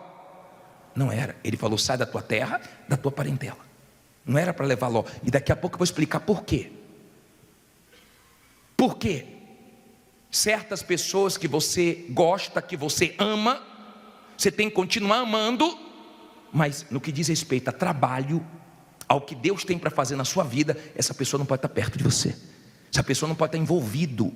Não era. Ele falou: sai da tua terra, da tua parentela. Não era para levar Ló. E daqui a pouco eu vou explicar por quê. Por quê? Certas pessoas que você gosta, que você ama, você tem que continuar amando, mas no que diz respeito a trabalho, ao que Deus tem para fazer na sua vida, essa pessoa não pode estar perto de você. Essa pessoa não pode estar envolvido,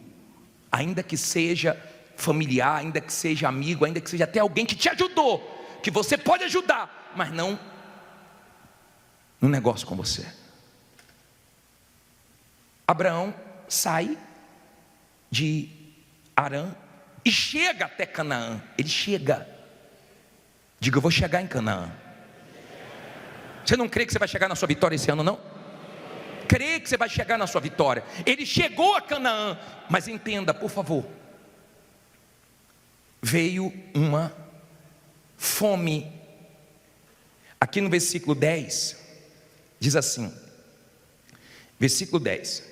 ainda que seja familiar, ainda que seja amigo, ainda que seja até alguém que te ajudou, que você pode ajudar, mas não no negócio com você. Abraão sai de Arã e chega até Canaã. Ele chega. Diga: eu vou chegar em Canaã. Você não crê que você vai chegar na sua vitória esse ano, não? Crê que você vai chegar na sua vitória. Ele chegou a Canaã, mas entenda, por favor, veio uma fome. Aqui no versículo 10 diz assim, versículo 10: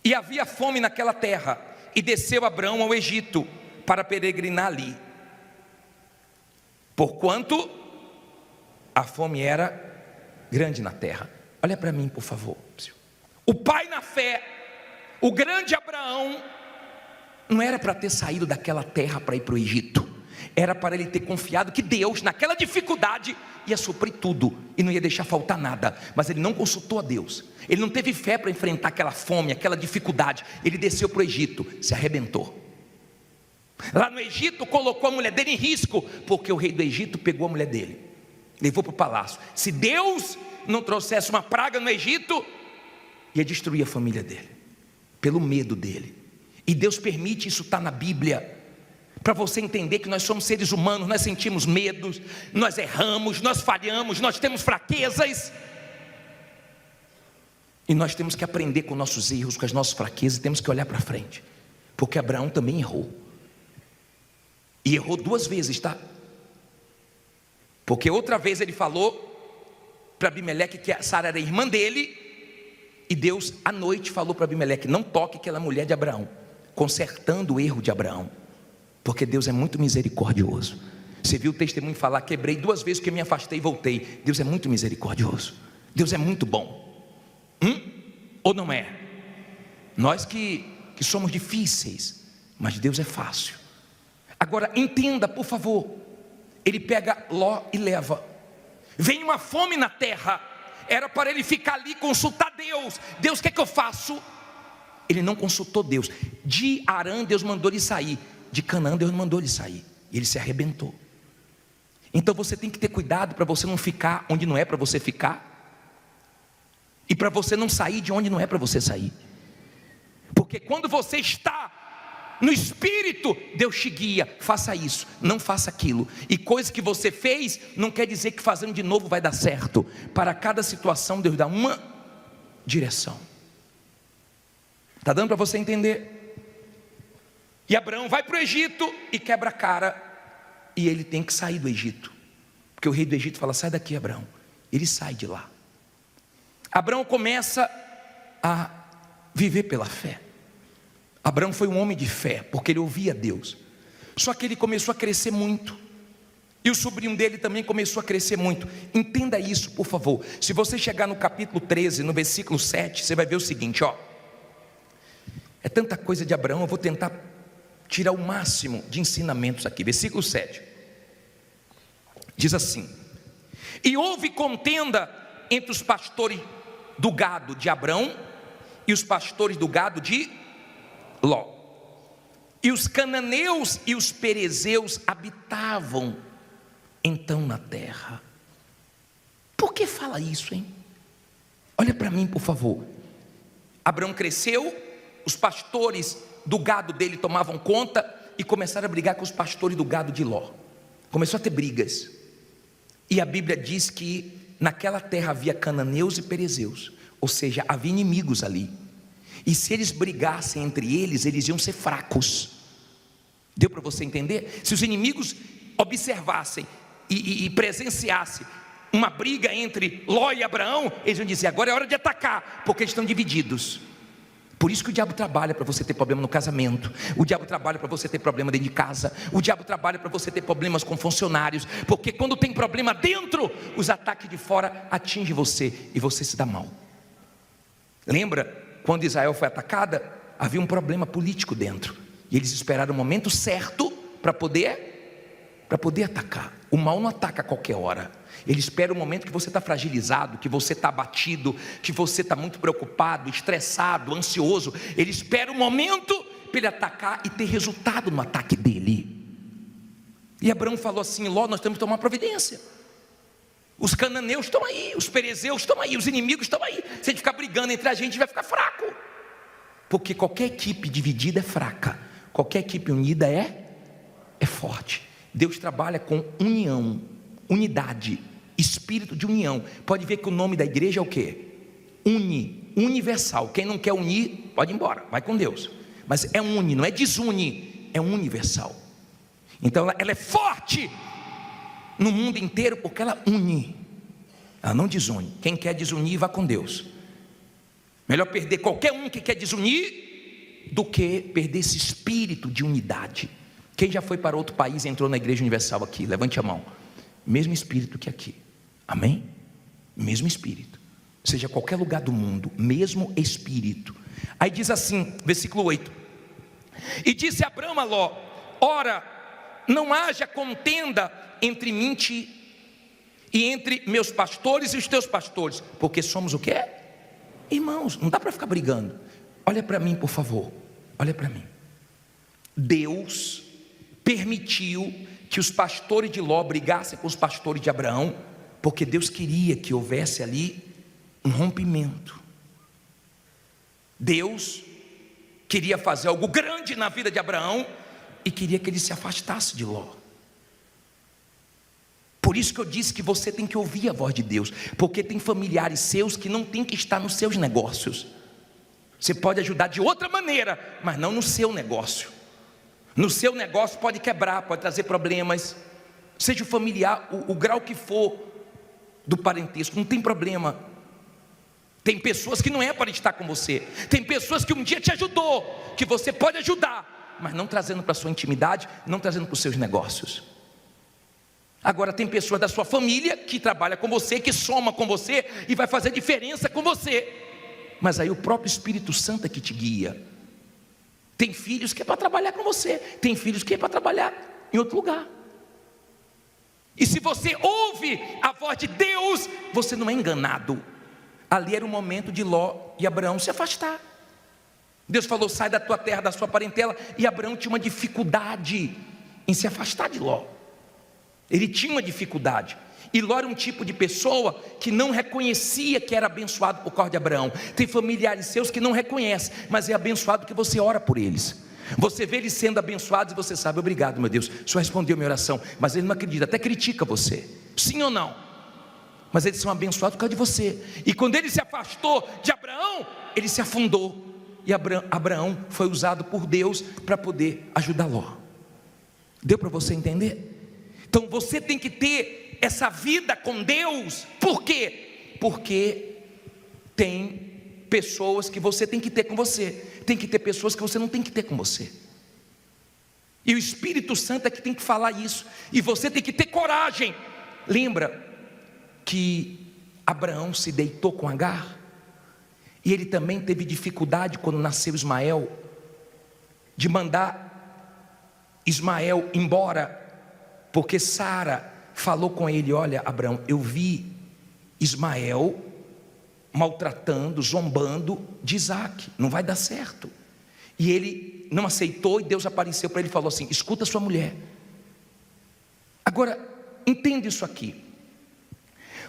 e havia fome naquela terra, e desceu Abraão ao Egito para peregrinar ali, porquanto a fome era grande na terra. Olha para mim, por favor. O pai na fé, o grande Abraão, não era para ter saído daquela terra para ir para o Egito. Era para ele ter confiado que Deus, naquela dificuldade, ia suprir tudo e não ia deixar faltar nada. Mas ele não consultou a Deus. Ele não teve fé para enfrentar aquela fome, aquela dificuldade. Ele desceu para o Egito, se arrebentou. Lá no Egito colocou a mulher dele em risco, porque o rei do Egito pegou a mulher dele, levou para o palácio. Se Deus não trouxesse uma praga no Egito, ia destruir a família dele, pelo medo dele. E Deus permite, isso está na Bíblia, para você entender que nós somos seres humanos, nós sentimos medos, nós erramos, nós falhamos, nós temos fraquezas, e nós temos que aprender com nossos erros, com as nossas fraquezas, e temos que olhar para frente, porque Abraão também errou, e errou 2 vezes, tá? Porque outra vez ele falou para Abimeleque que a Sara era irmã dele, e Deus à noite falou para Abimeleque: não toque aquela mulher de Abraão, consertando o erro de Abraão, porque Deus é muito misericordioso. Você viu o testemunho falar: quebrei 2 vezes porque me afastei e voltei. Deus é muito misericordioso, Deus é muito bom. Ou não é? Nós que somos difíceis, mas Deus é fácil. Agora entenda, por favor, ele pega Ló e leva. Vem uma fome na terra. Era para ele ficar ali e consultar Deus. Deus, o que é que eu faço? Ele não consultou Deus. De Harã, Deus mandou ele sair. De Canaã, Deus mandou ele sair. E ele se arrebentou. Então você tem que ter cuidado para você não ficar onde não é para você ficar. E para você não sair de onde não é para você sair. Porque quando você está no Espírito, Deus te guia, faça isso, não faça aquilo. E coisa que você fez, não quer dizer que fazendo de novo vai dar certo. Para cada situação, Deus dá uma direção. Está dando para você entender? E Abraão vai para o Egito e quebra a cara. E ele tem que sair do Egito. Porque o rei do Egito fala, sai daqui, Abraão. Ele sai de lá. Abraão começa a viver pela fé. Abraão foi um homem de fé, porque ele ouvia Deus. Só que ele começou a crescer muito. E o sobrinho dele também começou a crescer muito. Entenda isso, por favor. Se você chegar no capítulo 13, no versículo 7, você vai ver o seguinte, ó. É tanta coisa de Abraão, eu vou tentar tirar o máximo de ensinamentos aqui. Versículo 7. Diz assim: e houve contenda entre os pastores do gado de Abraão e os pastores do gado de Ló. E os cananeus e os perezeus habitavam então na terra. Por que fala isso, hein? Olha para mim, por favor. Abraão cresceu, os pastores do gado dele tomavam conta e começaram a brigar com os pastores do gado de Ló. Começou a ter brigas. E a Bíblia diz que naquela terra havia cananeus e perezeus, ou seja, havia inimigos ali. E se eles brigassem entre eles, eles iam ser fracos. Deu para você entender? Se os inimigos observassem e presenciassem uma briga entre Ló e Abraão, eles iam dizer, agora é hora de atacar, porque eles estão divididos. Por isso que o diabo trabalha para você ter problema no casamento. O diabo trabalha para você ter problema dentro de casa. O diabo trabalha para você ter problemas com funcionários. Porque quando tem problema dentro, os ataques de fora atingem você e você se dá mal. Lembra quando Israel foi atacada? Havia um problema político dentro. E eles esperaram o momento certo para poder atacar. O mal não ataca a qualquer hora. Ele espera o momento que você está fragilizado, que você está abatido, que você está muito preocupado, estressado, ansioso. Ele espera o momento para ele atacar e ter resultado no ataque dele. E Abraão falou assim, Ló, nós temos que tomar providência. Os cananeus estão aí, os perezeus estão aí, os inimigos estão aí. Se a gente ficar brigando entre a gente, vai ficar fraco. Porque qualquer equipe dividida é fraca, qualquer equipe unida é forte. Deus trabalha com união, unidade, espírito de união. Pode ver que o nome da igreja é o quê? Universal. Quem não quer unir, pode ir embora, vai com Deus. Mas é une, não é desune, é universal. Então ela é forte no mundo inteiro porque ela une, ela não desune. Quem quer desunir, vá com Deus. Melhor perder qualquer um que quer desunir do que perder esse espírito de unidade. Quem já foi para outro país e entrou na igreja universal aqui? Levante a mão. Mesmo espírito que aqui, amém? Mesmo espírito, seja qualquer lugar do mundo, mesmo espírito. Aí diz assim, versículo 8: e disse Abraão a Ló, ora, não haja contenda entre mim e entre meus pastores e os teus pastores, porque somos o quê? Irmãos, não dá para ficar brigando. Olha para mim, por favor, olha para mim. Deus permitiu que os pastores de Ló brigassem com os pastores de Abraão, porque Deus queria que houvesse ali um rompimento. Deus queria fazer algo grande na vida de Abraão e queria que ele se afastasse de Ló. Por isso que eu disse que você tem que ouvir a voz de Deus, porque tem familiares seus que não tem que estar nos seus negócios. Você pode ajudar de outra maneira, mas não no seu negócio. No seu negócio pode quebrar, pode trazer problemas. Seja o familiar, o grau que for do parentesco, não tem problema. Tem pessoas que não é para estar com você. Tem pessoas que um dia te ajudou, que você pode ajudar, mas não trazendo para a sua intimidade, não trazendo para os seus negócios. Agora tem pessoas da sua família que trabalha com você, que soma com você e vai fazer diferença com você. Mas aí o próprio Espírito Santo é que te guia. Tem filhos que é para trabalhar com você, tem filhos que é para trabalhar em outro lugar. E se você ouve a voz de Deus, você não é enganado. Ali era o momento de Ló e Abraão se afastar. Deus falou: sai da tua terra, da sua parentela. E Abraão tinha uma dificuldade em se afastar de Ló. Ele tinha uma dificuldade. E Ló era um tipo de pessoa que não reconhecia que era abençoado por causa de Abraão. Tem familiares seus que não reconhecem, mas é abençoado porque você ora por eles. Você vê eles sendo abençoados e você sabe: obrigado, meu Deus, o Senhor respondeu minha oração. Mas ele não acredita, até critica você, sim ou não? Mas eles são abençoados por causa de você. E quando ele se afastou de Abraão, ele se afundou. E Abraão foi usado por Deus para poder ajudar Ló. Deu para você entender? Então você tem que ter essa vida com Deus. Por quê? Porque tem pessoas que você tem que ter com você. Tem que ter pessoas que você não tem que ter com você. E o Espírito Santo é que tem que falar isso. E você tem que ter coragem. Lembra que Abraão se deitou com Agar? E ele também teve dificuldade quando nasceu Ismael, de mandar Ismael embora, porque Sara falou com ele: olha, Abraão, eu vi Ismael maltratando, zombando de Isaac, não vai dar certo. E ele não aceitou, e Deus apareceu para ele e falou assim: escuta sua mulher. Agora, entenda isso aqui.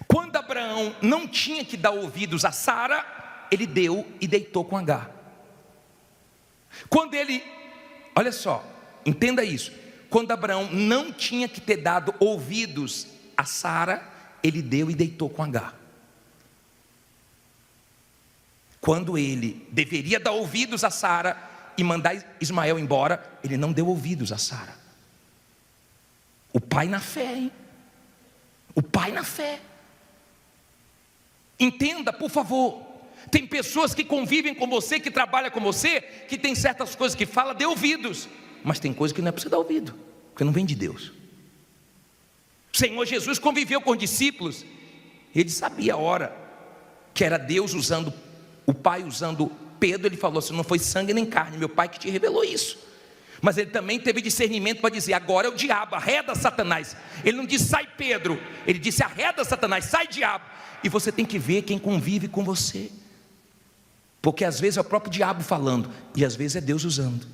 Quando Abraão não tinha que dar ouvidos a Sara, ele deu e deitou com Agar. Quando ele, olha só, entenda isso. Quando Abraão não tinha que ter dado ouvidos a Sara, ele deu e deitou com Agar. Quando ele deveria dar ouvidos a Sara e mandar Ismael embora, ele não deu ouvidos a Sara. O pai na fé, hein? O pai na fé. Entenda, por favor. Tem pessoas que convivem com você, que trabalham com você, que tem certas coisas que fala, dê ouvidos. Mas tem coisas que não é para você dar ouvido, porque não vem de Deus. O Senhor Jesus conviveu com os discípulos. Ele sabia a hora que era Deus usando, o Pai usando Pedro. Ele falou assim: não foi sangue nem carne, meu Pai que te revelou isso. Mas ele também teve discernimento para dizer: agora é o diabo, arreda Satanás. Ele não disse: sai Pedro, ele disse: arreda Satanás, sai diabo. E você tem que ver quem convive com você, porque às vezes é o próprio diabo falando, e às vezes é Deus usando.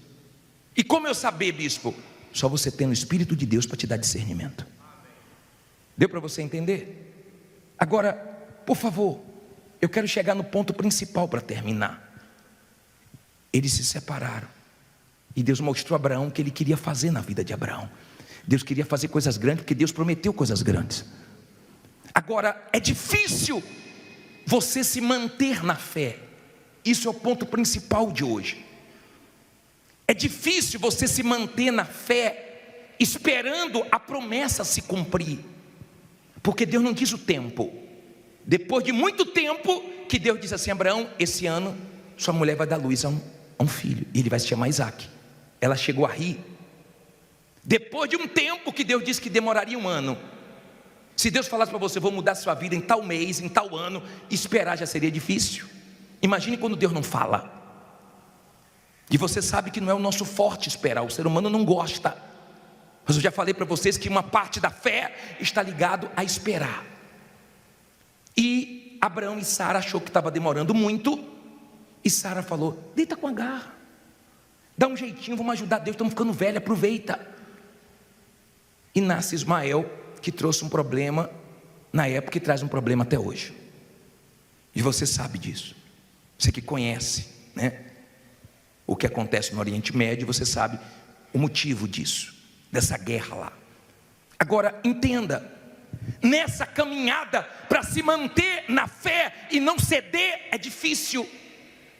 E como eu saber, bispo? Só você tendo o Espírito de Deus para te dar discernimento. Deu para você entender? Agora, por favor, eu quero chegar no ponto principal para terminar. Eles se separaram, e Deus mostrou a Abraão o que ele queria fazer na vida de Abraão. Deus queria fazer coisas grandes, porque Deus prometeu coisas grandes. Agora, é difícil você se manter na fé. Isso é o ponto principal de hoje. É difícil você se manter na fé, esperando a promessa se cumprir, porque Deus não diz o tempo. Depois de muito tempo, que Deus diz assim: Abraão, esse ano sua mulher vai dar luz a um filho, e ele vai se chamar Isaac. Ela chegou a rir. Depois de um tempo que Deus disse que demoraria 1 ano. Se Deus falasse para você: vou mudar sua vida em tal mês, em tal ano, esperar já seria difícil. Imagine quando Deus não fala. E você sabe que não é o nosso forte esperar, o ser humano não gosta. Mas eu já falei para vocês que uma parte da fé está ligado a esperar. E Abraão e Sara achou que estava demorando muito, e Sara falou: deita com Agar, dá um jeitinho, vamos ajudar Deus, estamos ficando velhos, aproveita. E nasce Ismael, que trouxe um problema na época e traz um problema até hoje. E você sabe disso. Você que conhece, né, o que acontece no Oriente Médio, você sabe o motivo disso, dessa guerra lá. Agora, entenda, nessa caminhada para se manter na fé e não ceder, é difícil.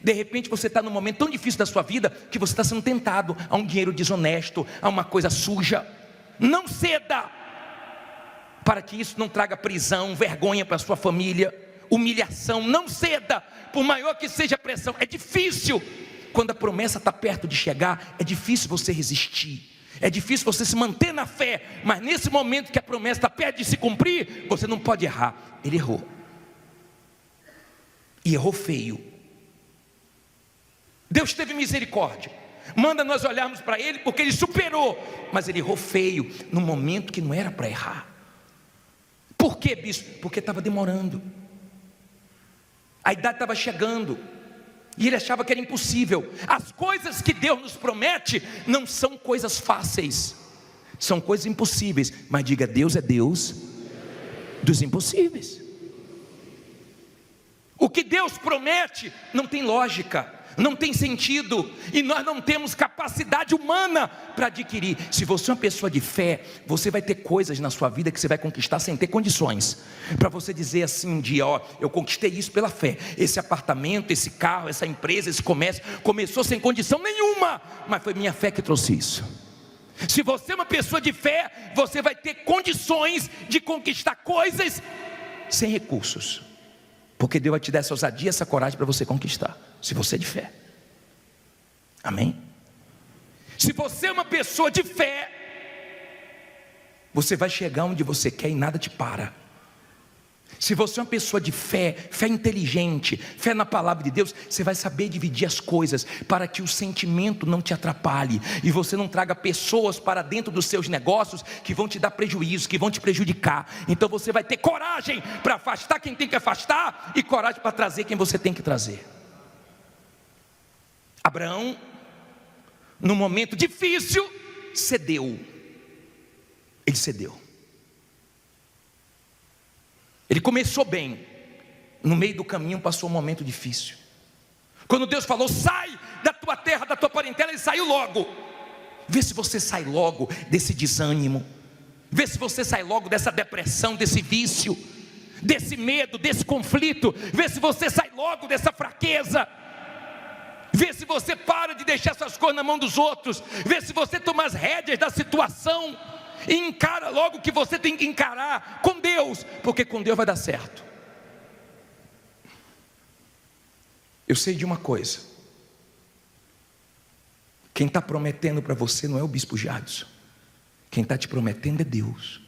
De repente você está num momento tão difícil da sua vida, que você está sendo tentado a um dinheiro desonesto, a uma coisa suja. Não ceda, para que isso não traga prisão, vergonha para a sua família, humilhação. Não ceda, por maior que seja a pressão. É difícil, quando a promessa está perto de chegar, é difícil você resistir, é difícil você se manter na fé. Mas nesse momento que a promessa está perto de se cumprir, você não pode errar. Ele errou, e errou feio. Deus teve misericórdia, manda nós olharmos para ele, porque ele superou. Mas ele errou feio, no momento que não era para errar. quê, bispo? Porque estava demorando. A idade estava chegando. E ele achava que era impossível. As coisas que Deus nos promete não são coisas fáceis. São coisas impossíveis. Mas diga, Deus é Deus dos impossíveis. O que Deus promete não tem lógica, não tem sentido, e nós não temos capacidade humana para adquirir. Se você é uma pessoa de fé, você vai ter coisas na sua vida que você vai conquistar sem ter condições, para você dizer assim um dia, ó, eu conquistei isso pela fé, esse apartamento, esse carro, essa empresa, esse comércio, começou sem condição nenhuma, mas foi minha fé que trouxe isso. Se você é uma pessoa de fé, você vai ter condições de conquistar coisas sem recursos, porque Deus vai te dar essa ousadia, essa coragem para você conquistar, se você é de fé. Amém? Se você é uma pessoa de fé, você vai chegar onde você quer e nada te para. Se você é uma pessoa de fé, fé inteligente, fé na palavra de Deus, você vai saber dividir as coisas para que o sentimento não te atrapalhe e você não traga pessoas para dentro dos seus negócios que vão te dar prejuízo, que vão te prejudicar. Então você vai ter coragem para afastar quem tem que afastar e coragem para trazer quem você tem que trazer. Abraão, num momento difícil, cedeu. Ele cedeu. Ele começou bem, no meio do caminho passou um momento difícil. Quando Deus falou, sai da tua terra, da tua parentela, ele saiu logo. Vê se você sai logo desse desânimo, vê se você sai logo dessa depressão, desse vício, desse medo, desse conflito. Vê se você sai logo dessa fraqueza. Vê se você para de deixar suas coisas na mão dos outros. Vê se você toma as rédeas da situação e encara logo o que você tem que encarar com Deus, porque com Deus vai dar certo. Eu sei de uma coisa: quem está prometendo para você não é o bispo Jadson, quem está te prometendo é Deus.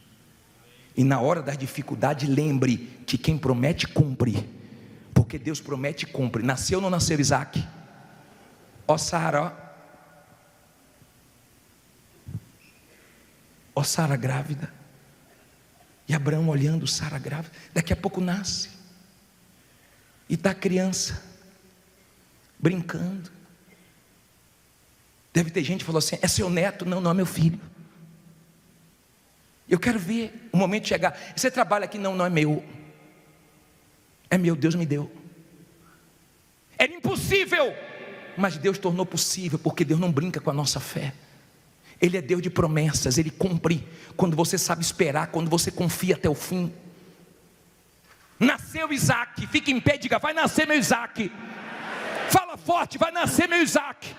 E na hora da dificuldade, lembre que quem promete cumpre, porque Deus promete e cumpre. Nasceu ou não nasceu Isaac? Ó Sara, ó Sara grávida, e Abraão olhando Sara grávida, daqui a pouco nasce, e está a criança, brincando. Deve ter gente que falou assim, é seu neto? Não, não é meu filho. Eu quero ver o momento chegar. Você trabalha aqui? Não, não é meu. É meu, Deus me deu. Era impossível, mas Deus tornou possível, porque Deus não brinca com a nossa fé. Ele é Deus de promessas, Ele cumpre quando você sabe esperar, quando você confia até o fim. Nasceu Isaac, fica em pé e diga, vai nascer meu Isaac. Fala forte, vai nascer meu Isaac,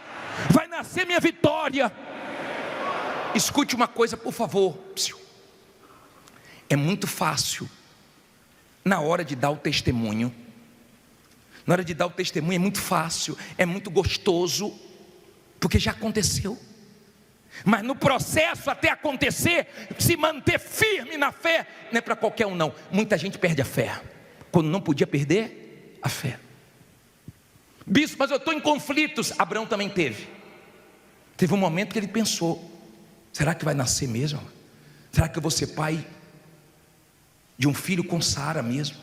vai nascer minha vitória. Escute uma coisa, por favor. É muito fácil, na hora de dar o testemunho, na hora de dar o testemunho é muito fácil, é muito gostoso, porque já aconteceu. Mas no processo até acontecer, se manter firme na fé, não é para qualquer um não. Muita gente perde a fé, quando não podia perder a fé. Bispo, mas eu estou em conflitos. Abraão também teve um momento que ele pensou, será que vai nascer mesmo? Será que eu vou ser pai de um filho com Sara mesmo?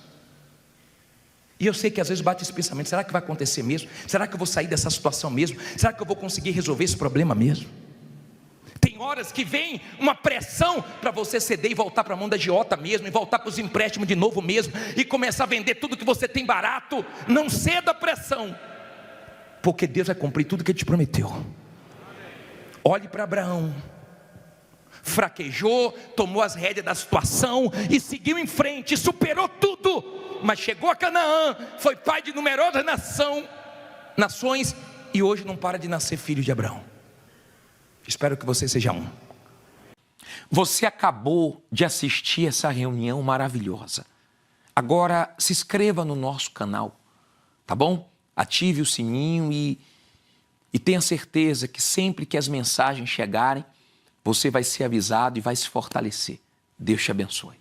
E eu sei que às vezes bate esse pensamento, será que vai acontecer mesmo? Será que eu vou sair dessa situação mesmo? Será que eu vou conseguir resolver esse problema mesmo? Tem horas que vem uma pressão para você ceder e voltar para a mão da agiota mesmo, e voltar para os empréstimos de novo mesmo, e começar a vender tudo que você tem barato. Não ceda a pressão, porque Deus vai cumprir tudo que Ele te prometeu. Olhe para Abraão, fraquejou, tomou as rédeas da situação e seguiu em frente, superou tudo, mas chegou a Canaã, foi pai de numerosas nações, e hoje não para de nascer filho de Abraão. Espero que você seja um. Você acabou de assistir essa reunião maravilhosa. Agora se inscreva no nosso canal, tá bom? Ative o sininho e tenha certeza que sempre que as mensagens chegarem, você vai ser avisado e vai se fortalecer. Deus te abençoe.